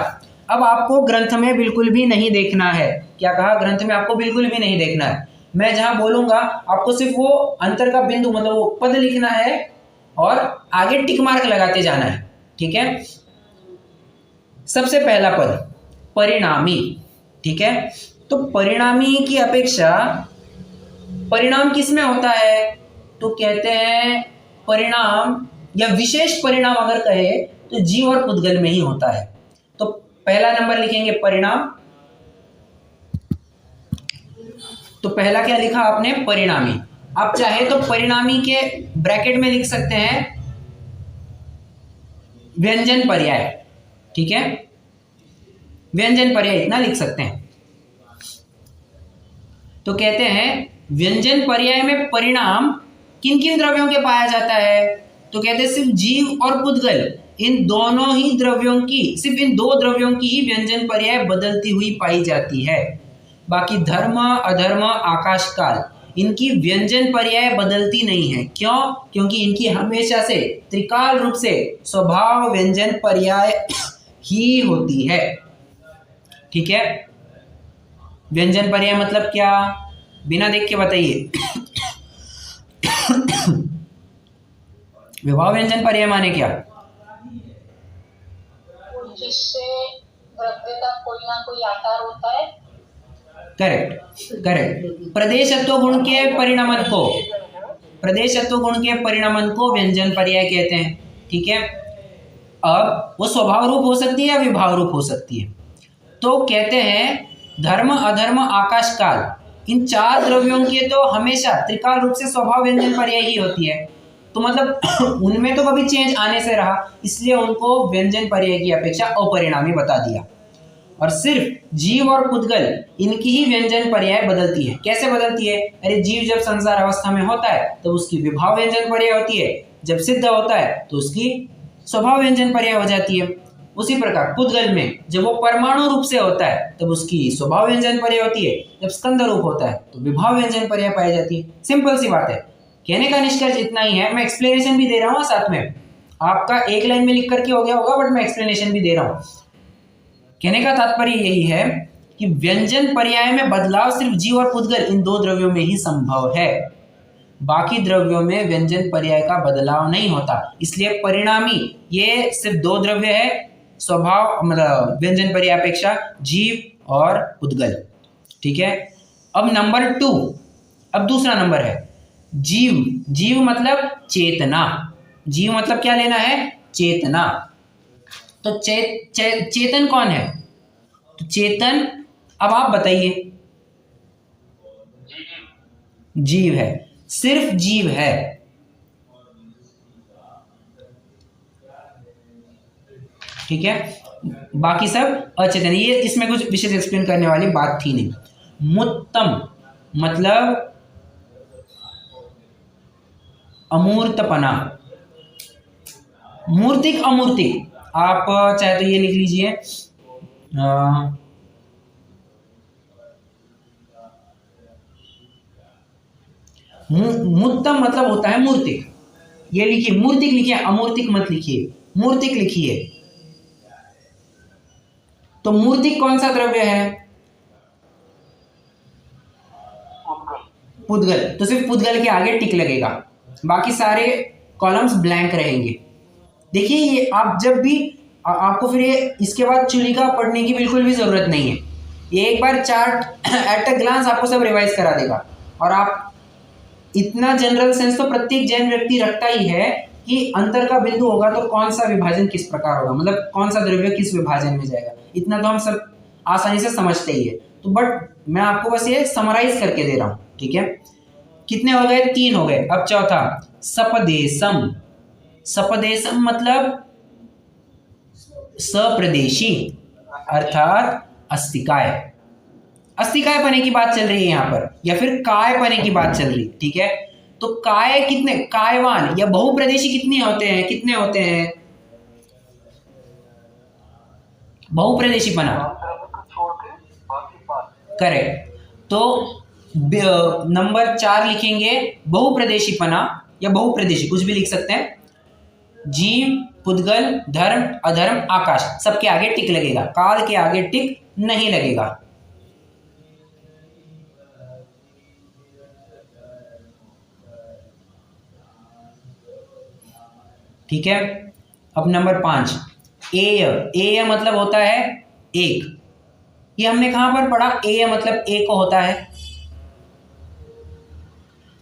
अब आपको ग्रंथ में बिल्कुल भी नहीं देखना है। क्या कहा, ग्रंथ में आपको बिल्कुल भी नहीं देखना है। मैं जहां बोलूंगा आपको सिर्फ वो अंतर का बिंदु मतलब वो पद लिखना है और आगे टिक मार्क लगाते जाना है। ठीक है, सबसे पहला पद परिणामी। ठीक है, तो परिणामी की अपेक्षा परिणाम किस में होता है, तो कहते हैं परिणाम या विशेष परिणाम अगर कहे तो जीव और पुद्गल में ही होता है। तो पहला नंबर लिखेंगे परिणाम, तो पहला क्या लिखा आपने, परिणामी। आप चाहे तो परिणामी के ब्रैकेट में लिख सकते हैं व्यंजन पर्याय। ठीक है, व्यंजन पर्याय इतना लिख सकते हैं। तो कहते हैं व्यंजन पर्याय में परिणाम किन किन द्रव्यों के पाया जाता है, तो कहते हैं सिर्फ जीव और पुद्गल, इन दोनों ही द्रव्यों की, सिर्फ इन 2 द्रव्यों की ही व्यंजन पर्याय बदलती हुई पाई जाती है। बाकी धर्म, अधर्म, आकाश काल, इनकी व्यंजन पर्याय बदलती नहीं है। क्यों, क्योंकि इनकी हमेशा से त्रिकाल रूप से स्वभाव व्यंजन पर्याय ही होती है। ठीक है, व्यंजन पर्याय मतलब क्या, बिना देख के बताइए। विभाव व्यंजन पर्याय माने क्या, जिससे द्रव्य का कोई ना कोई आकार होता है। करेक्ट करेक्ट, प्रदेशत्व गुण के परिणामन को, प्रदेशत्व गुण के परिणामन को व्यंजन पर्याय कहते हैं। ठीक है, अब वो स्वभाव रूप हो सकती है या विभाव रूप हो सकती है। तो कहते हैं धर्म, अधर्म, आकाश काल, इन 4 द्रव्यों के तो हमेशा त्रिकाल रूप से स्वभाव व्यंजन पर्याय ही होती है। तो मतलब उनमें तो कभी चेंज आने से रहा, इसलिए उनको व्यंजन पर्याय की अपेक्षा अपरिणामी बता दिया। और सिर्फ जीव और पुद्गल, इनकी ही व्यंजन पर्याय बदलती है। कैसे बदलती है, अरे जीव जब संसार अवस्था में होता है तो उसकी विभाव व्यंजन पर्याय होती है, जब सिद्ध होता है तो उसकी स्वभाव व्यंजन पर्याय हो जाती है। उसी प्रकार पुद्गल में जब वो परमाणु रूप से होता है तब उसकी स्वभाव व्यंजन पर्याय होती है, जब स्कंद रूप होता है तो विभाव व्यंजन पर्याय पाई जाती है। सिंपल सी बात है। कहने का निष्कर्ष इतना ही है, मैं एक्सप्लेनेशन भी दे रहा हूँ साथ में, आपका एक लाइन में लिख करके हो गया होगा, बट मैं एक्सप्लेनेशन भी दे रहा हूँ। कहने का तात्पर्य यही है कि व्यंजन पर्याय में बदलाव सिर्फ जीव और पुद्गल इन 2 द्रव्यों में ही संभव है, बाकी द्रव्यों में व्यंजन पर्याय का बदलाव नहीं होता। इसलिए परिणामी ये सिर्फ 2 द्रव्य है, स्वभाव मतलब व्यंजन पर्याय अपेक्षा जीव और पुद्गल। ठीक है, अब नंबर 2, अब दूसरा नंबर है जीव। जीव मतलब चेतना, जीव मतलब क्या लेना है, चेतना। तो चेतन कौन है, तो चेतन अब आप बताइए, जीव है, सिर्फ जीव है। ठीक है, बाकी सब अचेतन। ये इसमें कुछ विशेष एक्सप्लेन करने वाली बात थी नहीं। मुत्तम मतलब अमूर्तपना, मूर्तिक अमूर्तिक, आप चाहे तो ये लिख लीजिए मुत्तम मतलब होता है मूर्तिक, ये लिखिए, मूर्तिक लिखिए, अमूर्तिक मत लिखिए, मूर्तिक लिखिए। तो मूर्तिक कौन सा द्रव्य है, पुद्गल। तो सिर्फ पुद्गल के आगे टिक लगेगा, बाकी सारे कॉलम्स ब्लैंक रहेंगे। देखिए ये आप जब भी आपको फिर ये इसके बाद चुलिका पढ़ने की बिल्कुल भी जरूरत नहीं है, ये एक बार चार्ट एट अ ग्लांस आपको सब रिवाइज करा देगा और आप इतना जनरल सेंस तो प्रत्येक जैन व्यक्ति रखता ही है कि अंतर का बिंदु होगा तो कौन सा विभाजन किस प्रकार होगा, मतलब कौन सा द्रव्य किस विभाजन में जाएगा, इतना तो हम सब आसानी से समझते ही है। तो बट मैं आपको बस ये समराइज करके दे रहा हूँ, ठीक है। कितने हो गए? 3 हो गए। अब चौथा सपदेशम। सपदेशम मतलब सप्रदेशी अर्थात अस्तिकाय। अस्तिकाय पने की बात चल रही है यहाँ पर, या फिर काय पने की बात चल रही, ठीक है। तो काय कितने, कायवान या बहुप्रदेशी कितने होते हैं? कितने होते हैं बहुप्रदेशीपना? करेक्ट। तो नंबर 4 लिखेंगे बहुप्रदेशीपना या बहुप्रदेशी, कुछ भी लिख सकते हैं। जीव, पुद्गल, धर्म, अधर्म, आकाश, सबके आगे टिक लगेगा, काल के आगे टिक नहीं लगेगा। ठीक है। अब नंबर 5 एय। एय मतलब होता है एक। ये हमने कहां पर पढ़ा? एय मतलब एक होता है।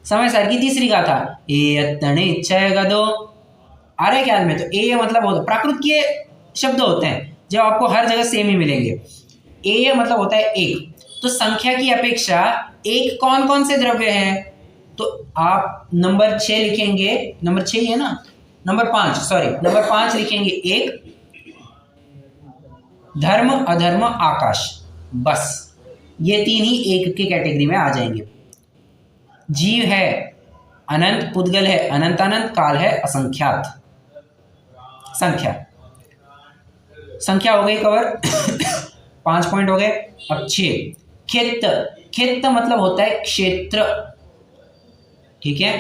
समय सर की तीसरी गाथा एय तणे इच्छा गदो, आ रहा है ख्याल में? तो एय मतलब होता है, प्राकृत के शब्द होते हैं जो आपको हर जगह सेम ही मिलेंगे। एय मतलब होता है एक। तो संख्या की अपेक्षा एक कौन कौन से द्रव्य हैं? तो आप नंबर 6 लिखेंगे, नंबर 6 ही है ना, नंबर 5 सॉरी, नंबर 5 लिखेंगे एक, धर्म, अधर्म, आकाश, बस ये 3 ही एक की कैटेगरी में आ जाएंगे। जीव है अनंत, पुद्गल है अनंत अनंत, काल है असंख्यात। संख्या संख्या हो गई कवर 5 पॉइंट हो गए। अब 6 खेत। खेत मतलब होता है क्षेत्र, ठीक है।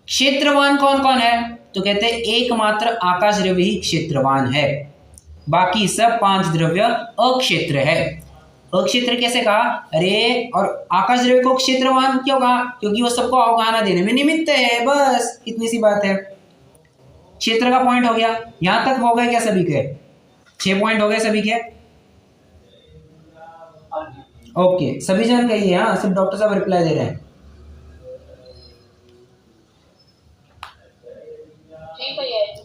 क्षेत्रवान कौन कौन है? तो कहते हैं एकमात्र आकाश द्रव्य ही क्षेत्रवान है, बाकी सब 5 द्रव्य अक्षेत्र है। अक्षेत्र कैसे कहा? अरे और आकाश द्रव्य को क्षेत्रवान क्यों कहा? क्योंकि वो सबको अवगाहना देने में निमित्त है, बस इतनी सी बात है। क्षेत्र का पॉइंट हो गया। यहां तक हो गए क्या सभी के? 6 पॉइंट हो गए सभी के? ओके, सभी जन कहिए। हाँ, सिर्फ डॉक्टर साहब रिप्लाई दे रहे हैं।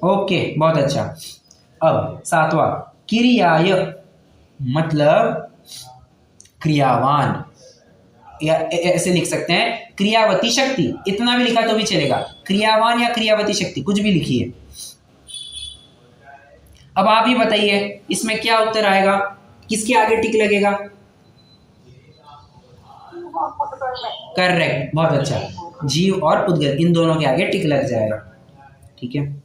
ओके, बहुत अच्छा। अब 7वां क्रियाय मतलब क्रियावान, या ऐसे लिख सकते हैं क्रियावती शक्ति, इतना भी लिखा तो भी चलेगा। क्रियावान या क्रियावती शक्ति, कुछ भी लिखिए। अब आप ही बताइए इसमें क्या उत्तर आएगा, किसके आगे टिक लगेगा? करेक्ट, बहुत अच्छा। जीव और पुद्गल इन दोनों के आगे टिक लग जाएगा, ठीक है।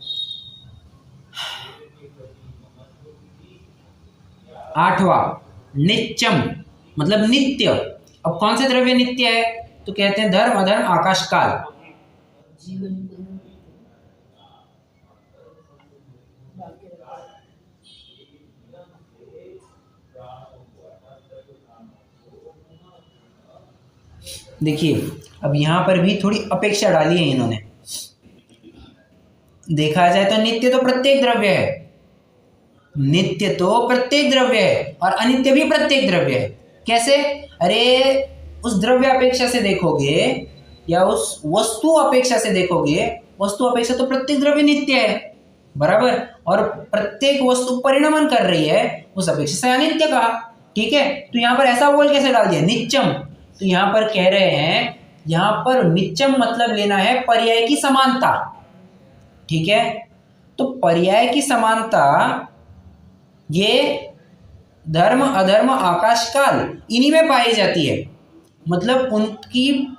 8वां नित्यम मतलब नित्य। अब कौन से द्रव्य नित्य है? तो कहते हैं धर्म, अधर्म, आकाश, काल। देखिए, अब यहां पर भी थोड़ी अपेक्षा डाली है इन्होंने। देखा जाए तो नित्य तो प्रत्येक द्रव्य है, नित्य तो प्रत्येक द्रव्य है, और अनित्य भी प्रत्येक द्रव्य है। कैसे? अरे उस द्रव्य अपेक्षा से देखोगे या उस वस्तु अपेक्षा से देखोगे, वस्तु अपेक्षा तो प्रत्येक द्रव्य नित्य है, बराबर, और प्रत्येक वस्तु परिणमन कर रही है, उस अपेक्षा से अनित्य कहा, ठीक है। तो यहाँ पर ऐसा बोल कैसे डाल दिया नित्यम? तो यहाँ पर कह रहे हैं, यहाँ पर नित्यम मतलब लेना है पर्याय की समानता, ठीक है। तो पर्याय की समानता ये धर्म, अधर्म, आकाश, काल इन्हीं में पाई जाती है। मतलब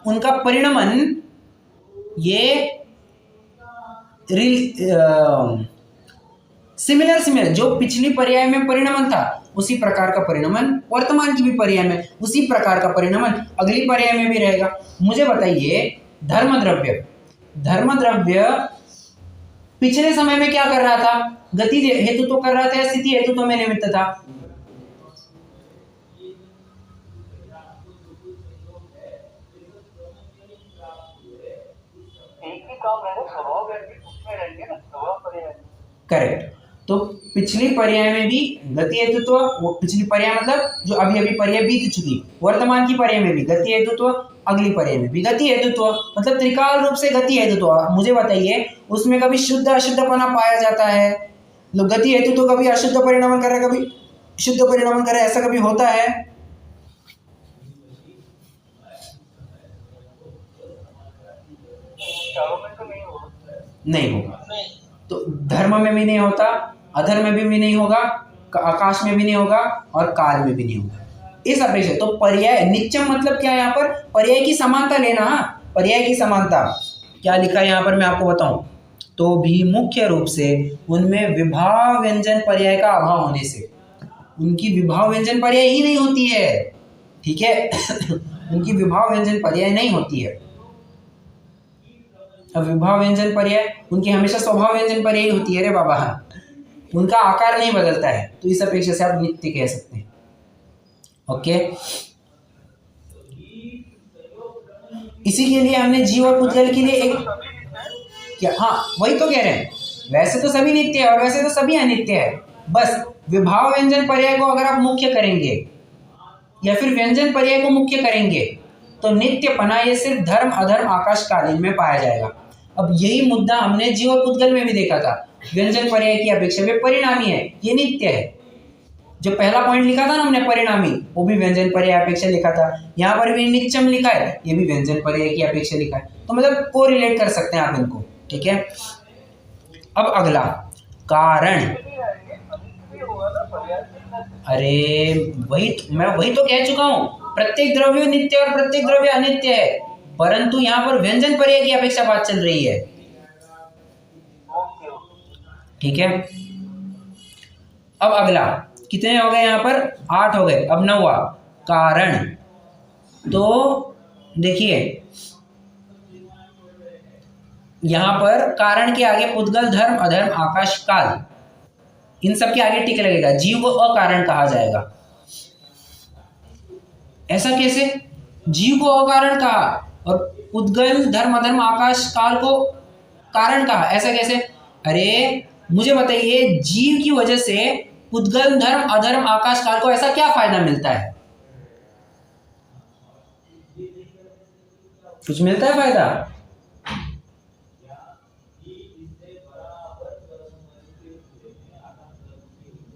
उनका परिणमन ये सिमिलर जो पिछली पर्याय में परिणमन था उसी प्रकार का परिणमन वर्तमान की भी पर्याय में, उसी प्रकार का परिणमन अगली पर्याय में भी रहेगा। मुझे बताइए धर्म द्रव्य पिछले समय में क्या कर रहा था? गति हेतु तो कर रहा था, स्थिति हेतु तो में निमित्त था। एक ही काम है, स्वभाव उसमें रहेंगे ना, स्वभाव पर। करेक्ट। तो पिछली पर्याय में भी गति हेतुत्व, वो पिछली पर्याय मतलब जो अभी अभी पर्याय बीत चुकी, वर्तमान की पर्याय में भी गति हेतुत्व, अगली पर्याय में भी गति हेतुत्व, मतलब त्रिकाल रूप से गति हेतुत्व। मुझे बताइए उसमें कभी शुद्ध अशुद्धपना पाया जाता है? मतलब गति हेतुत्व कभी अशुद्ध परिणाम कर रहा है, कभी शुद्ध परिणाम कर रहा है, ऐसा कभी होता है? चारों में तो नहीं होगा। नहीं होगा। तो धर्म में भी नहीं होता, अधर्म में भी नहीं होगा, आकाश में भी नहीं होगा और काल में भी नहीं होगा। इस अपेक्षा तो पर्याय नित्यम मतलब क्या है? यहाँ पर पर्याय की समानता लेना। पर्याय की समानता क्या लिखा है यहाँ पर मैं आपको बताऊं तो भी मुख्य रूप से उनमें विभाव व्यंजन पर्याय का अभाव होने से, उनकी विभाव व्यंजन पर्याय ही नहीं होती है, ठीक है। उनकी विभाव व्यंजन पर्याय नहीं होती है। अब विभाव व्यंजन पर्याय उनकी हमेशा स्वभाव व्यंजन पर्याय होती है रे बाबा, उनका आकार नहीं बदलता है, तो इस अपेक्षा से आप नित्य कह सकते हैं। ओके, इसी के लिए हमने जीव और पुद्गल के लिए एक क्या, हाँ वही तो कह रहे हैं, वैसे तो सभी नित्य है और वैसे तो सभी अनित्य है। बस विभाव व्यंजन पर्याय को अगर आप मुख्य करेंगे या फिर व्यंजन पर्याय को मुख्य करेंगे तो नित्यपना ये सिर्फ धर्म अधर्म आकाशकालीन में पाया जाएगा। अब यही मुद्दा हमने जीव और पुद्गल में भी देखा था, व्यंजन पर्याय की अपेक्षा वे परिणामी है, ये नित्य है। जो पहला पॉइंट लिखा था ना हमने परिणामी, वो भी व्यंजन पर्याय अपेक्षा लिखा था, यहाँ पर भी नित्यम लिखा है, ये भी व्यंजन पर्याय की अपेक्षा लिखा है, तो मतलब को रिलेट कर सकते हैं आप इनको, ठीक है। अब अगला कारण, अरे मैं वही तो कह चुका हूँ, प्रत्येक द्रव्य नित्य और प्रत्येक द्रव्य अनित्य है, परंतु यहाँ पर व्यंजन पर्याय की अपेक्षा बात चल रही है, ठीक है। अब अगला कितने हो गए? यहाँ पर 8 हो गए, अब 9वां कारण। तो देखिए यहाँ पर कारण के आगे पुद्गल धर्म अधर्म आकाश काल, इन सब के आगे टिक लगेगा, जीव को अकारण कहा जाएगा। ऐसा कैसे? जीव को अकारण कहा और पुद्गल धर्म अधर्म आकाश काल को कारण कहा, ऐसा कैसे? अरे मुझे बताइए, जीव की वजह से पुद्गल धर्म अधर्म आकाश काल को ऐसा क्या फायदा मिलता है? कुछ मिलता है फायदा?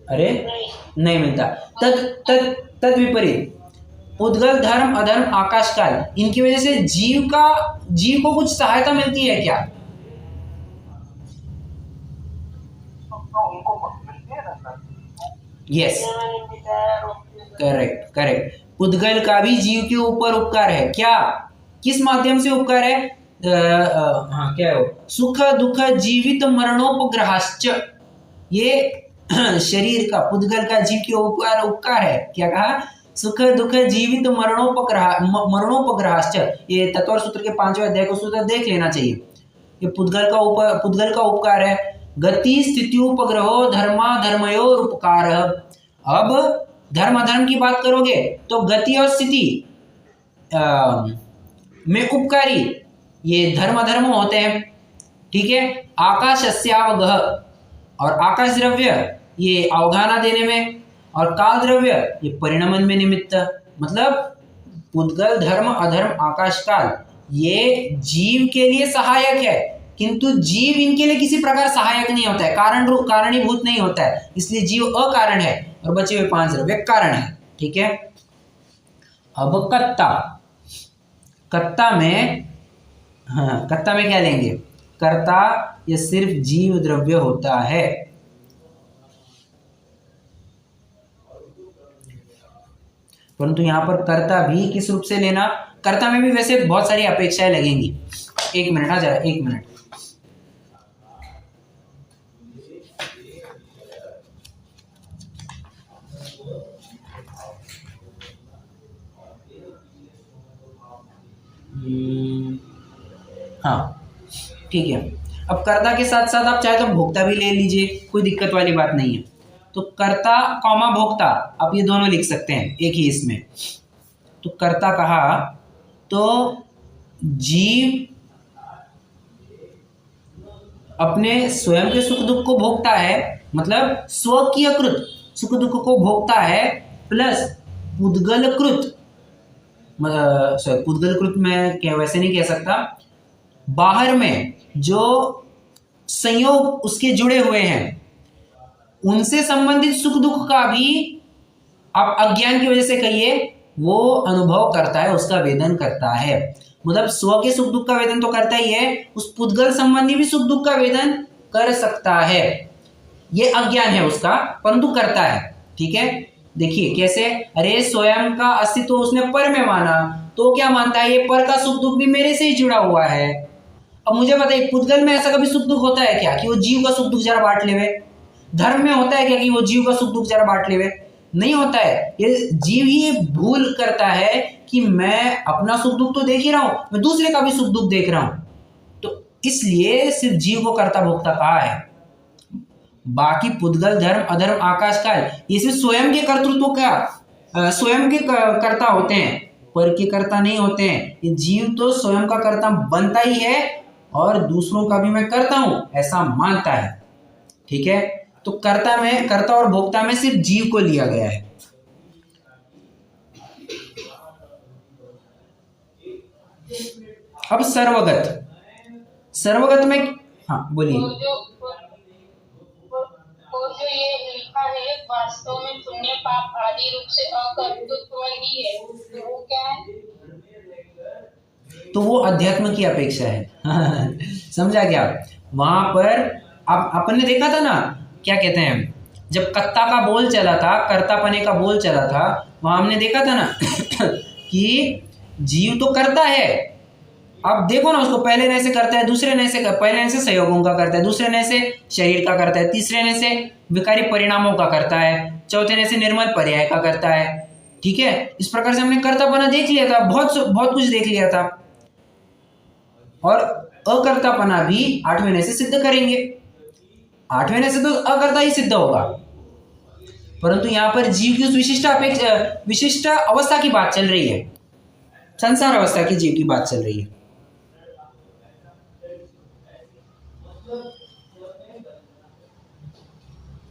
अरे नहीं मिलता। तद विपरीत पुद्गल धर्म अधर्म आकाश काल, इनकी वजह से जीव को कुछ सहायता मिलती है क्या? Yes, correct. पुद्गल का भी जीव के ऊपर उपकार है क्या? किस माध्यम से उपकार है? हाँ क्या है वो? सुख दुख जीवित मरणोपग्रहाश्च, ये शरीर का पुद्गल का जीव के ऊपर उपकार है। क्या कहा? सुख दुख जीवित मरणोपग्रहाश्च, ये तत्व सूत्र के 5वें अध्याय को सूत्र देख लेना चाहिए। ये पुद्गल का उपकार है। गति स्थित्युपग्रहो धर्माधर्मयोर उपकार। अब धर्म अधर्म की बात करोगे तो गति और स्थिति में उपकारी ये धर्म अधर्म होते हैं, ठीक है। आकाशस्यावगह, और आकाश द्रव्य ये अवगाहना देने में, और काल द्रव्य ये परिणमन में निमित्त। मतलब पुद्गल धर्म अधर्म आकाश काल ये जीव के लिए सहायक है, किंतु जीव इनके लिए किसी प्रकार सहायक नहीं होता है, कारणीभूत नहीं होता है, इसलिए जीव अकारण है और बचे हुए 5 द्रव्य कारण है, ठीक है। अब कत्ता में क्या लेंगे? कर्ता ये सिर्फ जीव द्रव्य होता है, परंतु यहाँ पर कर्ता भी किस रूप से लेना? कर्ता में भी वैसे बहुत सारी अपेक्षाएं लगेंगी। 1 मिनट, जरा 1 मिनट। हाँ ठीक है। अब कर्ता के साथ साथ आप चाहे तो भोक्ता भी ले लीजिए, कोई दिक्कत वाली बात नहीं है। तो कर्ता कॉमा भोक्ता, आप ये दोनों लिख सकते हैं एक ही इसमें। तो कर्ता कहा तो जीव अपने स्वयं के सुख दुख को भोगता है, मतलब स्वकीयकृत सुख दुख को भोगता है, प्लस पुद्गलकृत, पुद्गलकृत में क्या वैसे नहीं कह सकता, बाहर में जो संयोग उसके जुड़े हुए हैं उनसे संबंधित सुख दुख का भी आप अज्ञान की वजह से कहिए वो अनुभव करता है, उसका वेदन करता है। मतलब स्व के सुख दुख का वेदन तो करता ही है, उस पुद्गल संबंधी भी सुख दुख का वेदन कर सकता है। ये अज्ञान है उसका, परंतु करता है। ठीक है, देखिए कैसे, अरे स्वयं का अस्तित्व उसने पर में माना, तो क्या मानता है, ये पर का सुख दुख भी मेरे से ही जुड़ा हुआ है। अब मुझे बताइए, पुद्गल में ऐसा कभी सुख दुख होता है क्या कि वो जीव का सुख दुख जरा बांट लेवे? धर्म में होता है क्या कि वो जीव का सुख दुख जरा बांट लेवे? नहीं होता है। ये जीव ही भूल करता है कि मैं अपना सुख दुख तो देख ही रहा हूं, मैं दूसरे का भी सुख दुख देख रहा हूं, तो इसलिए सिर्फ जीव को कर्ता भोक्ता कहा है। बाकी पुद्गल, धर्म, अधर्म, आकाश काल, ये सिर्फ स्वयं के कर्तृत्व का स्वयं के कर्ता होते हैं, पर के कर्ता नहीं होते हैं। ये जीव तो स्वयं का कर्ता बनता ही है और दूसरों का भी मैं करता हूं ऐसा मानता है। ठीक है, तो कर्ता और भोक्ता में सिर्फ जीव को लिया गया है। अब सर्वगत में, हाँ बोलिए। जो ये लिखा है वास्तव में पुण्य पाप आदि रूप से अकर्तृत्व ही है, तो वो क्या है? तो वो अध्यात्म की अपेक्षा है। समझा क्या? वहां पर अपन ने देखा था ना, क्या कहते हैं, जब कत्ता का बोल चला था, कर्तापने का बोल चला था, वहां हमने देखा था ना कि जीव तो करता है। अब देखो ना, उसको पहले नए से करता है, दूसरे नए से, पहले नए से संयोगों का करता है, दूसरे नए से शरीर का करता है, तीसरे नए से विकारी परिणामों का करता है, चौथे नए से निर्मल पर्याय का करता है। ठीक है, इस प्रकार से हमने कर्तापना देख लिया था, बहुत कुछ देख लिया था। और अकर्तापना भी 8वें नए से सिद्ध करेंगे। 8वें नए से तो अकर्ता ही सिद्ध होगा, परंतु यहां पर जीव की उस विशिष्ट अवस्था की बात चल रही है, संसार अवस्था की जीव की बात चल रही है।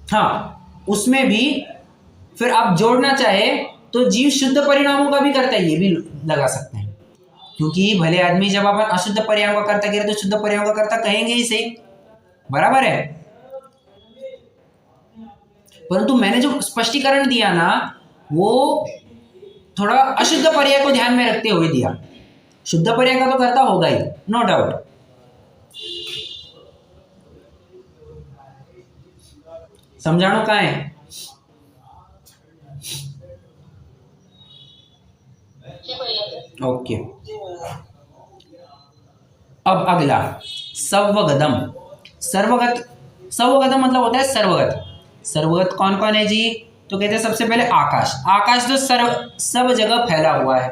हाँ, उसमें भी फिर आप जोड़ना चाहे तो जीव शुद्ध परिणामों का भी करता है, ये भी लगा सकते हैं, क्योंकि भले आदमी जब अपन अशुद्ध परिणामों का करता कह रहे तो शुद्ध परिणामों का करता कहेंगे ही सही, बराबर है। परंतु मैंने जो स्पष्टीकरण दिया ना, वो थोड़ा अशुद्ध पर्याय को ध्यान में रखते हुए दिया। शुद्ध पर्याय का तो करता होगा ही, नो डाउट। समझाणो कहाँ है? ओके, अब अगला सर्वगतम। सर्वगतम मतलब होता है सर्वगत। सर्वगत कौन कौन है जी? तो कहते हैं सबसे पहले आकाश तो सब जगह फैला हुआ है।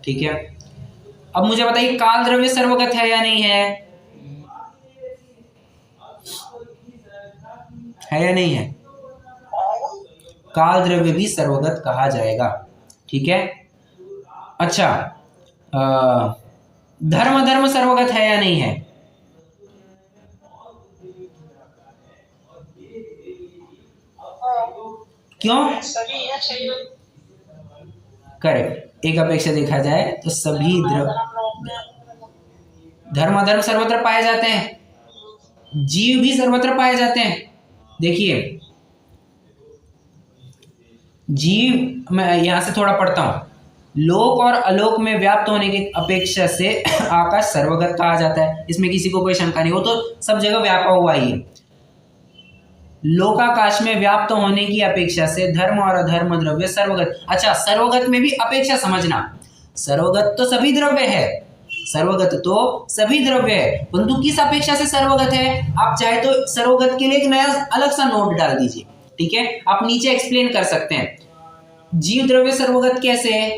ठीक है, अब मुझे बताइए काल द्रव्य सर्वगत है या नहीं है? है या नहीं है? काल द्रव्य भी सर्वगत कहा जाएगा। ठीक है, अच्छा, धर्म सर्वगत है या नहीं है? क्यों? करेक्ट, एक अपेक्षा देखा जाए तो सभी धर्म सर्वत्र पाए जाते हैं, जीव भी सर्वत्र पाए जाते हैं। देखिए, जीव, मैं यहां से थोड़ा पढ़ता हूं, लोक और अलोक में व्याप्त होने की अपेक्षा से आकाश सर्वगत कहा जाता है। इसमें किसी को कोई शंका नहीं, वो तो सब जगह व्यापा हुआ ही है। लोकाकाश में व्याप्त होने की अपेक्षा से धर्म और अधर्म द्रव्य सर्वगत। अच्छा, सर्वगत में भी अपेक्षा समझना, सर्वगत तो सभी द्रव्य है, सर्वगत तो सभी द्रव्य है, परंतु किस अपेक्षा से सर्वगत है? आप चाहे तो सर्वगत के लिए एक नया अलग सा नोट डाल दीजिए। ठीक है, आप नीचे एक्सप्लेन कर सकते हैं जीव द्रव्य सर्वगत कैसे है।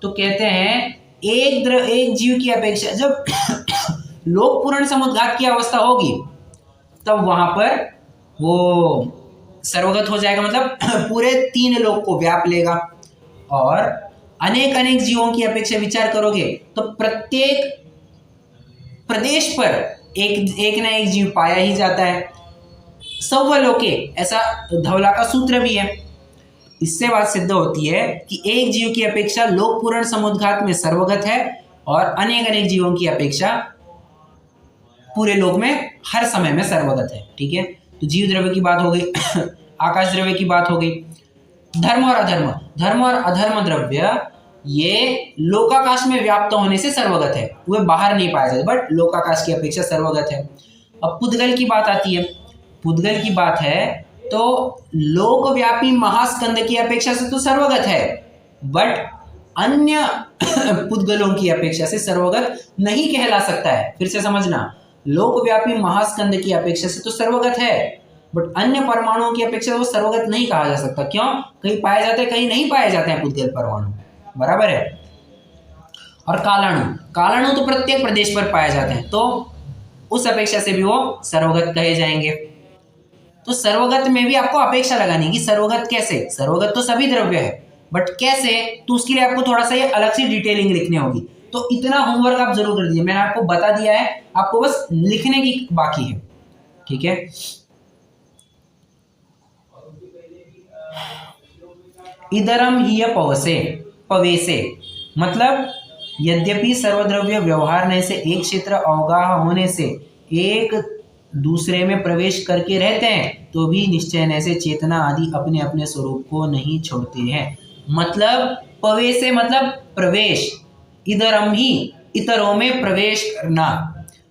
तो कहते हैं एक जीव की अपेक्षा जब लोक पूर्ण समुद्घात की अवस्था होगी तब वहां पर वो सर्वगत हो जाएगा, मतलब पूरे 3 लोक को व्याप लेगा। और अनेक जीवों की अपेक्षा विचार करोगे तो प्रत्येक प्रदेश पर एक ना एक जीव पाया ही जाता है। सव्वलोके, ऐसा धवला का सूत्र भी है। इससे बात सिद्ध होती है कि एक जीव की अपेक्षा लोक पूर्ण समुद्घात में सर्वगत है और अनेक अनेक जीवों की अपेक्षा पूरे लोक में हर समय में सर्वगत है। ठीक है, तो जीव द्रव्य की बात हो गई आकाश द्रव्य की बात हो गई। धर्म और अधर्म, धर्म और अधर्म द्रव्य ये लोकाकाश में व्याप्त होने से सर्वगत है, वे बाहर नहीं पाए जाते बट लोकाकाश की अपेक्षा सर्वगत है। अब पुद्गल की बात आती है। पुद्गल की बात है तो लोकव्यापी महास्कंद की अपेक्षा से तो सर्वगत है बट अन्य पुद्गलों की अपेक्षा से सर्वगत नहीं कहला सकता है। फिर से समझना, लोकव्यापी महास्कंद की अपेक्षा से तो सर्वगत है बट अन्य परमाणुओं की अपेक्षा वो सर्वगत नहीं कहा जा सकता। क्यों? कहीं पाए जाते हैं, कहीं नहीं पाए जाते हैं पुद्गल परमाणु, बराबर है। और कालाणु, कालाणु तो प्रत्येक प्रदेश पर पाए जाते हैं तो उस अपेक्षा से भी वो सर्वगत कहे जाएंगे। तो सर्वगत में भी आपको अपेक्षा लगानी कि सर्वगत कैसे, सर्वगत तो सभी द्रव्य है बट कैसे, तो उसके लिए आपको थोड़ा सा ये अलग से डिटेलिंग लिखनी होगी। तो इतना होमवर्क आप जरूर कर दीजिए, मैंने आपको बता दिया है, आपको बस लिखने की बाकी है। ठीक है, इधरम ही पवसे, पवेसे मतलब यद्यपि सर्वद्रव्य व्यवहार से एक क्षेत्र अवगाह होने से एक दूसरे में प्रवेश करके रहते हैं तो भी निश्चय से चेतना आदि अपने अपने स्वरूप को नहीं छोड़ते हैं। मतलब पवेसे मतलब प्रवेश, इधरम ही इतरों में प्रवेश करना।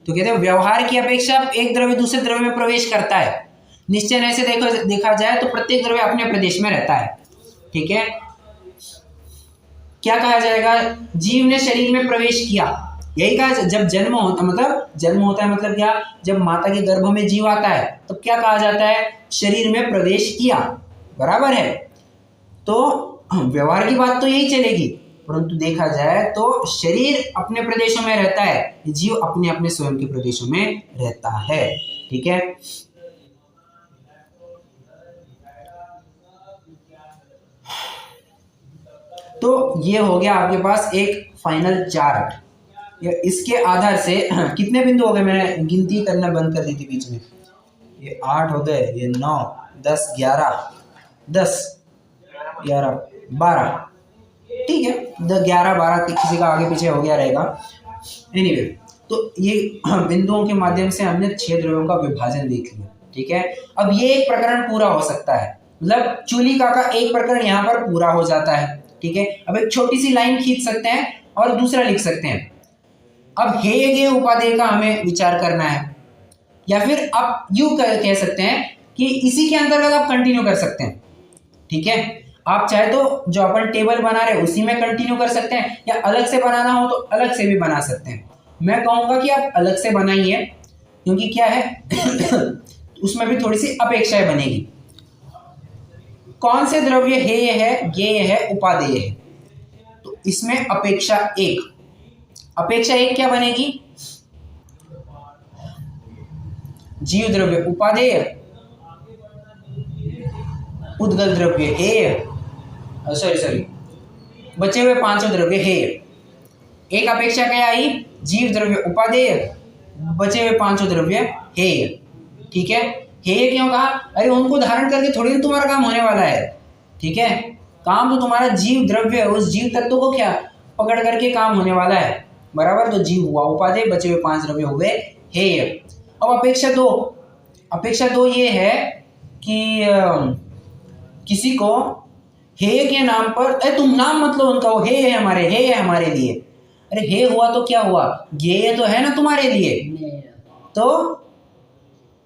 तो कहते हैं व्यवहार की अपेक्षा एक द्रव्य दूसरे द्रव्य में प्रवेश करता है। निश्चय से देखा जाए तो प्रत्येक द्रव्य अपने प्रदेश में रहता है। ठीक है, क्या कहा जाएगा? जीव ने शरीर में प्रवेश किया, यही कहा। जब जन्म होता है मतलब क्या? जब माता के गर्भ में जीव आता है तब क्या कहा जाता है? शरीर में प्रवेश किया, बराबर है। तो व्यवहार की बात तो यही चलेगी, परंतु देखा जाए तो शरीर अपने प्रदेशों में रहता है, जीव अपने अपने स्वयं के प्रदेशों में रहता है। ठीक है, तो ये हो गया आपके पास एक फाइनल चार्ट। इसके आधार से कितने बिंदु हो गए? मैंने गिनती करना बंद कर दी थी बीच में। ये 8 हो गए, ये 9, 10, 11, 10, 11, 12। ठीक है, 11, 12 किसी का आगे पीछे हो गया रहेगा। एनीवे, तो ये बिंदुओं के माध्यम से हमने 6 द्रव्यों का विभाजन देख लिया। ठीक है, अब ये एक प्रकरण पूरा हो सकता है, मतलब चूलिका का एक प्रकरण यहाँ पर पूरा हो जाता है। ठीक है, अब एक छोटी सी लाइन खींच सकते हैं और दूसरा लिख सकते हैं। अब हेय उपादेय का हमें विचार करना है, या फिर आप यूं कह सकते हैं कि इसी के अंतर्गत आप कंटिन्यू कर सकते हैं। ठीक है, आप चाहे तो जो अपन टेबल बना रहे हैं उसी में कंटिन्यू कर सकते हैं, या अलग से बनाना हो तो अलग से भी बना सकते हैं। मैं कहूंगा कि आप अलग से बनाइए, क्योंकि क्या है उसमें भी थोड़ी सी अपेक्षाएं बनेगी। कौन से द्रव्य हेय है, गेय है, उपादेय है? तो इसमें अपेक्षा एक क्या बनेगी? जीव द्रव्य उपादेय, उद्गल द्रव्य हेय, सॉरी बचे हुए 5 द्रव्य हेय। एक अपेक्षा क्या आई? जीव द्रव्य उपादेय, बचे हुए 5 द्रव्य हेय। ठीक है, हेय क्यों कहा? अरे उनको धारण करके थोड़ी तुम्हारा काम होने वाला है। ठीक है, काम तो तुम्हारा जीव द्रव्य, उस जीव तत्व को क्या पकड़ करके काम होने वाला है, बराबर। तो जीव हुआ उपादेय, बचे हुए 5 द्रव्य हुए हेय। अब अपेक्षा दो ये है कि किसी को हेय के नाम पर, अरे तुम नाम मतलब उनका, वो हेय है हमारे लिए। अरे हेय हुआ तो क्या हुआ? गेय तो है ना तुम्हारे लिए। तो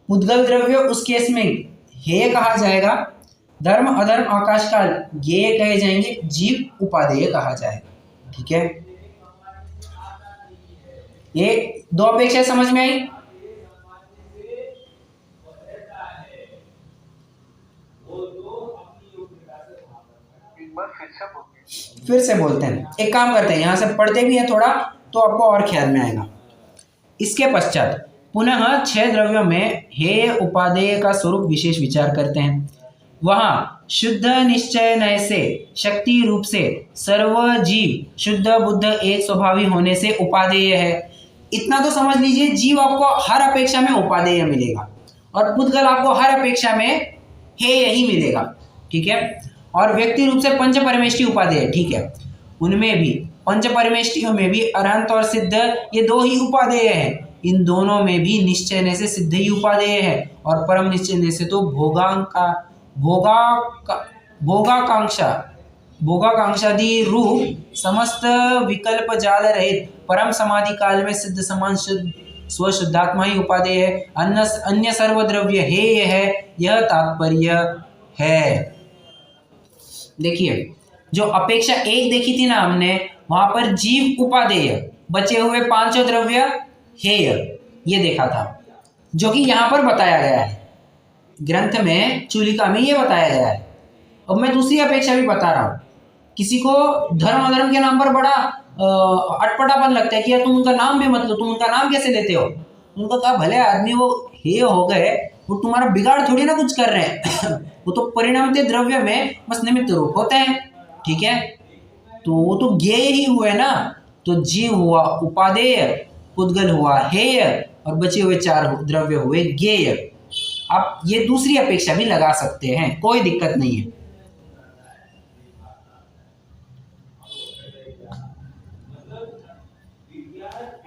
उद्गल द्रव्य उस केस में हेय कहा जाएगा, धर्म अधर्म आकाश काल गेय कहे जाएंगे, जीव उपादेय कहा जाएगा। ठीक है, ये 2 अपेक्षा समझ में आई? फिर से बोलते हैं, एक काम करते हैं, यहां से पढ़ते भी हैं थोड़ा तो आपको और ख्याल में आएगा। इसके पश्चात पुनः 6 द्रव्यों में हेय उपादेय का स्वरूप विशेष विचार करते हैं। वहां शुद्ध निश्चय नय से शक्ति रूप से सर्व जीव शुद्ध बुद्ध एक स्वभावी होने से उपादेय है। इतना तो समझ लीजिए, जीव आपको हर अपेक्षा में उपादेय मिलेगा और पुद्गल आपको हर अपेक्षा में हेय ही मिलेगा, ठीक है। और व्यक्ति रूप से पंच परमेष्टि उपादेय, ठीक है, उनमें भी पंच परमेष्टियों में भी अरहंत और सिद्ध ये दो ही उपादेय हैं। इन दोनों में भी निश्चय से सिद्ध ही उपादेय है और परम निश्चय से तो भोगाकांक्षादि रूप समस्त विकल्प जाल रहित परम समाधि काल में सिद्ध समान शुद्ध स्वशुद्धात्मा ही उपादेय है। अन्य सर्वद्रव्य हेय है, यह तात्पर्य है। देखिए, जो अपेक्षा एक देखी थी ना हमने, वहां पर जीव उपादेय, बचे हुए पांचों द्रव्य हेय, ये देखा था, जो कि यहाँ पर बताया गया है ग्रंथ में, चूलिका में ये बताया गया है। अब मैं दूसरी अपेक्षा भी बता रहा हूँ। किसी को धर्म अधर्म के नाम पर बड़ा अटपटापन लगता है कि यार तुम उनका नाम भी मत लो, तुम उनका नाम कैसे लेते हो। उनका कहा भले आदमी वो हेय हो गए, वो तुम्हारा बिगाड़ थोड़ी ना कुछ कर रहे हैं वो तो परिणामते द्रव्य में बस निमित्त रूप होते हैं, ठीक है। तो वो तो ज्ञेय ही हुए ना। तो जीव हुआ उपादेय, पुद्गल हुआ हेय और बचे हुए चार द्रव्य हुए ज्ञेय। आप ये दूसरी अपेक्षा भी लगा सकते हैं, कोई दिक्कत नहीं है।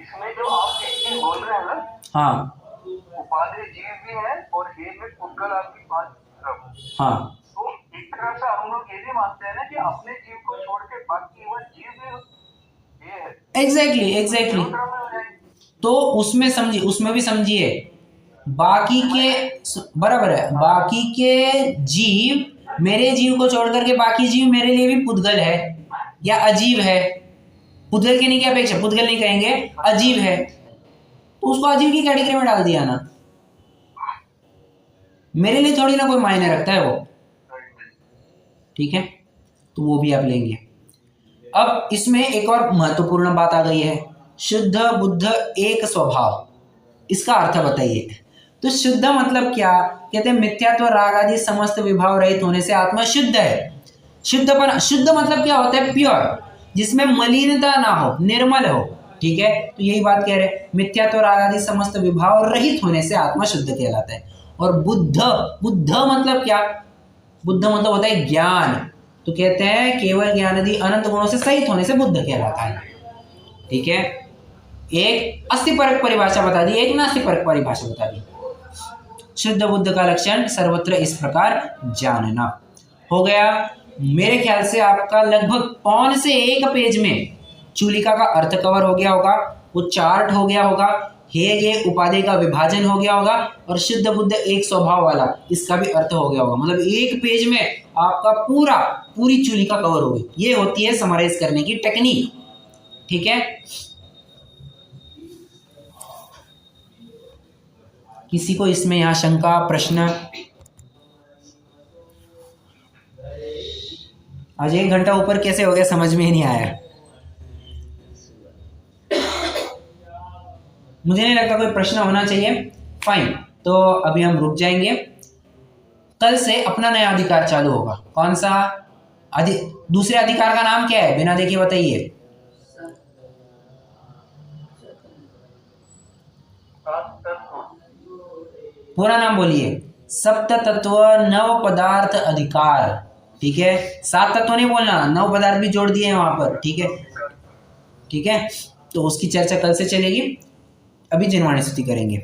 इसमें जो आप एक चीज बोल रहे हैं ना, हाँ उपादेय जीव भी है और हेय में पुद्गल आपकी पांच द्रव्य। हाँ, तो एक तरह से हम लोग ये भी मानते हैं ना कि अपने जीव को छोड़ के बाकी वो जीव भी ये है। एग्जैक्टली। तो उसमें समझिए, उसमें भी समझिए, बाकी के बराबर है, बाकी के जीव मेरे जीव को छोड़ करके बाकी जीव मेरे लिए भी पुद्गल है या अजीब है। पुद्गल के नहीं क्या अपेक्षा, पुद्गल नहीं कहेंगे, अजीब है, तो उसको अजीब की कैटेगरी में डाल दिया ना। मेरे लिए थोड़ी ना कोई मायने रखता है वो, ठीक है। तो वो भी आप लेंगे। अब इसमें एक और महत्वपूर्ण बात आ गई है, शुद्ध बुद्ध एक स्वभाव। इसका अर्थ बताइए। तो शुद्ध मतलब क्या? कहते हैं मिथ्यात्व राग आदि समस्त विभाव रहित होने से आत्मा शुद्ध है। शुद्ध मतलब क्या होता है? प्योर, जिसमें मलिनता ना हो, निर्मल हो, ठीक है। तो यही बात कह रहे हैं, मिथ्यात्व राग आदि समस्त विभाव रहित होने से आत्मा शुद्ध कहलाता है। और बुद्ध मतलब क्या? बुद्ध मतलब होता है ज्ञान। तो कहते हैं केवल ज्ञान आदि अनंत गुणों से सहित होने से बुद्ध कहलाता है, ठीक है। एक अस्थिपरक परिभाषा बता दी, एक नास्तिपरक परिभाषा बता दी। शुद्ध बुद्ध का लक्षण सर्वत्र इस प्रकार जानना। हो गया। मेरे ख्याल से आपका लगभग 5 से 1 पेज में चूलिका का अर्थ कवर हो गया होगा, वो चार्ट हो गया होगा, ये उपाधि का विभाजन हो गया होगा, और शुद्ध बुद्ध एक स्वभाव वाला इसका भी अर्थ हो गया होगा। मतलब 1 पेज में आपका पूरी चूलिका कवर होगी। ये होती है समराइज करने की टेक्निक, ठीक है। किसी को इसमें यहाँ शंका, प्रश्न? आज 1 घंटा ऊपर कैसे हो गया समझ में ही नहीं आया। मुझे नहीं लगता कोई प्रश्न होना चाहिए। फाइन, तो अभी हम रुक जाएंगे। कल से अपना नया अधिकार चालू होगा। कौन सा? दूसरे अधिकार का नाम क्या है? बिना देखे बताइए। पूरा नाम बोलिए। सप्त तत्व नव पदार्थ अधिकार, ठीक है। 7 तत्व नहीं बोलना, 9 पदार्थ भी जोड़ दिए हैं वहां पर, ठीक है, ठीक है। तो उसकी चर्चा कल से चलेगी। अभी जिनवाणी स्तुति करेंगे।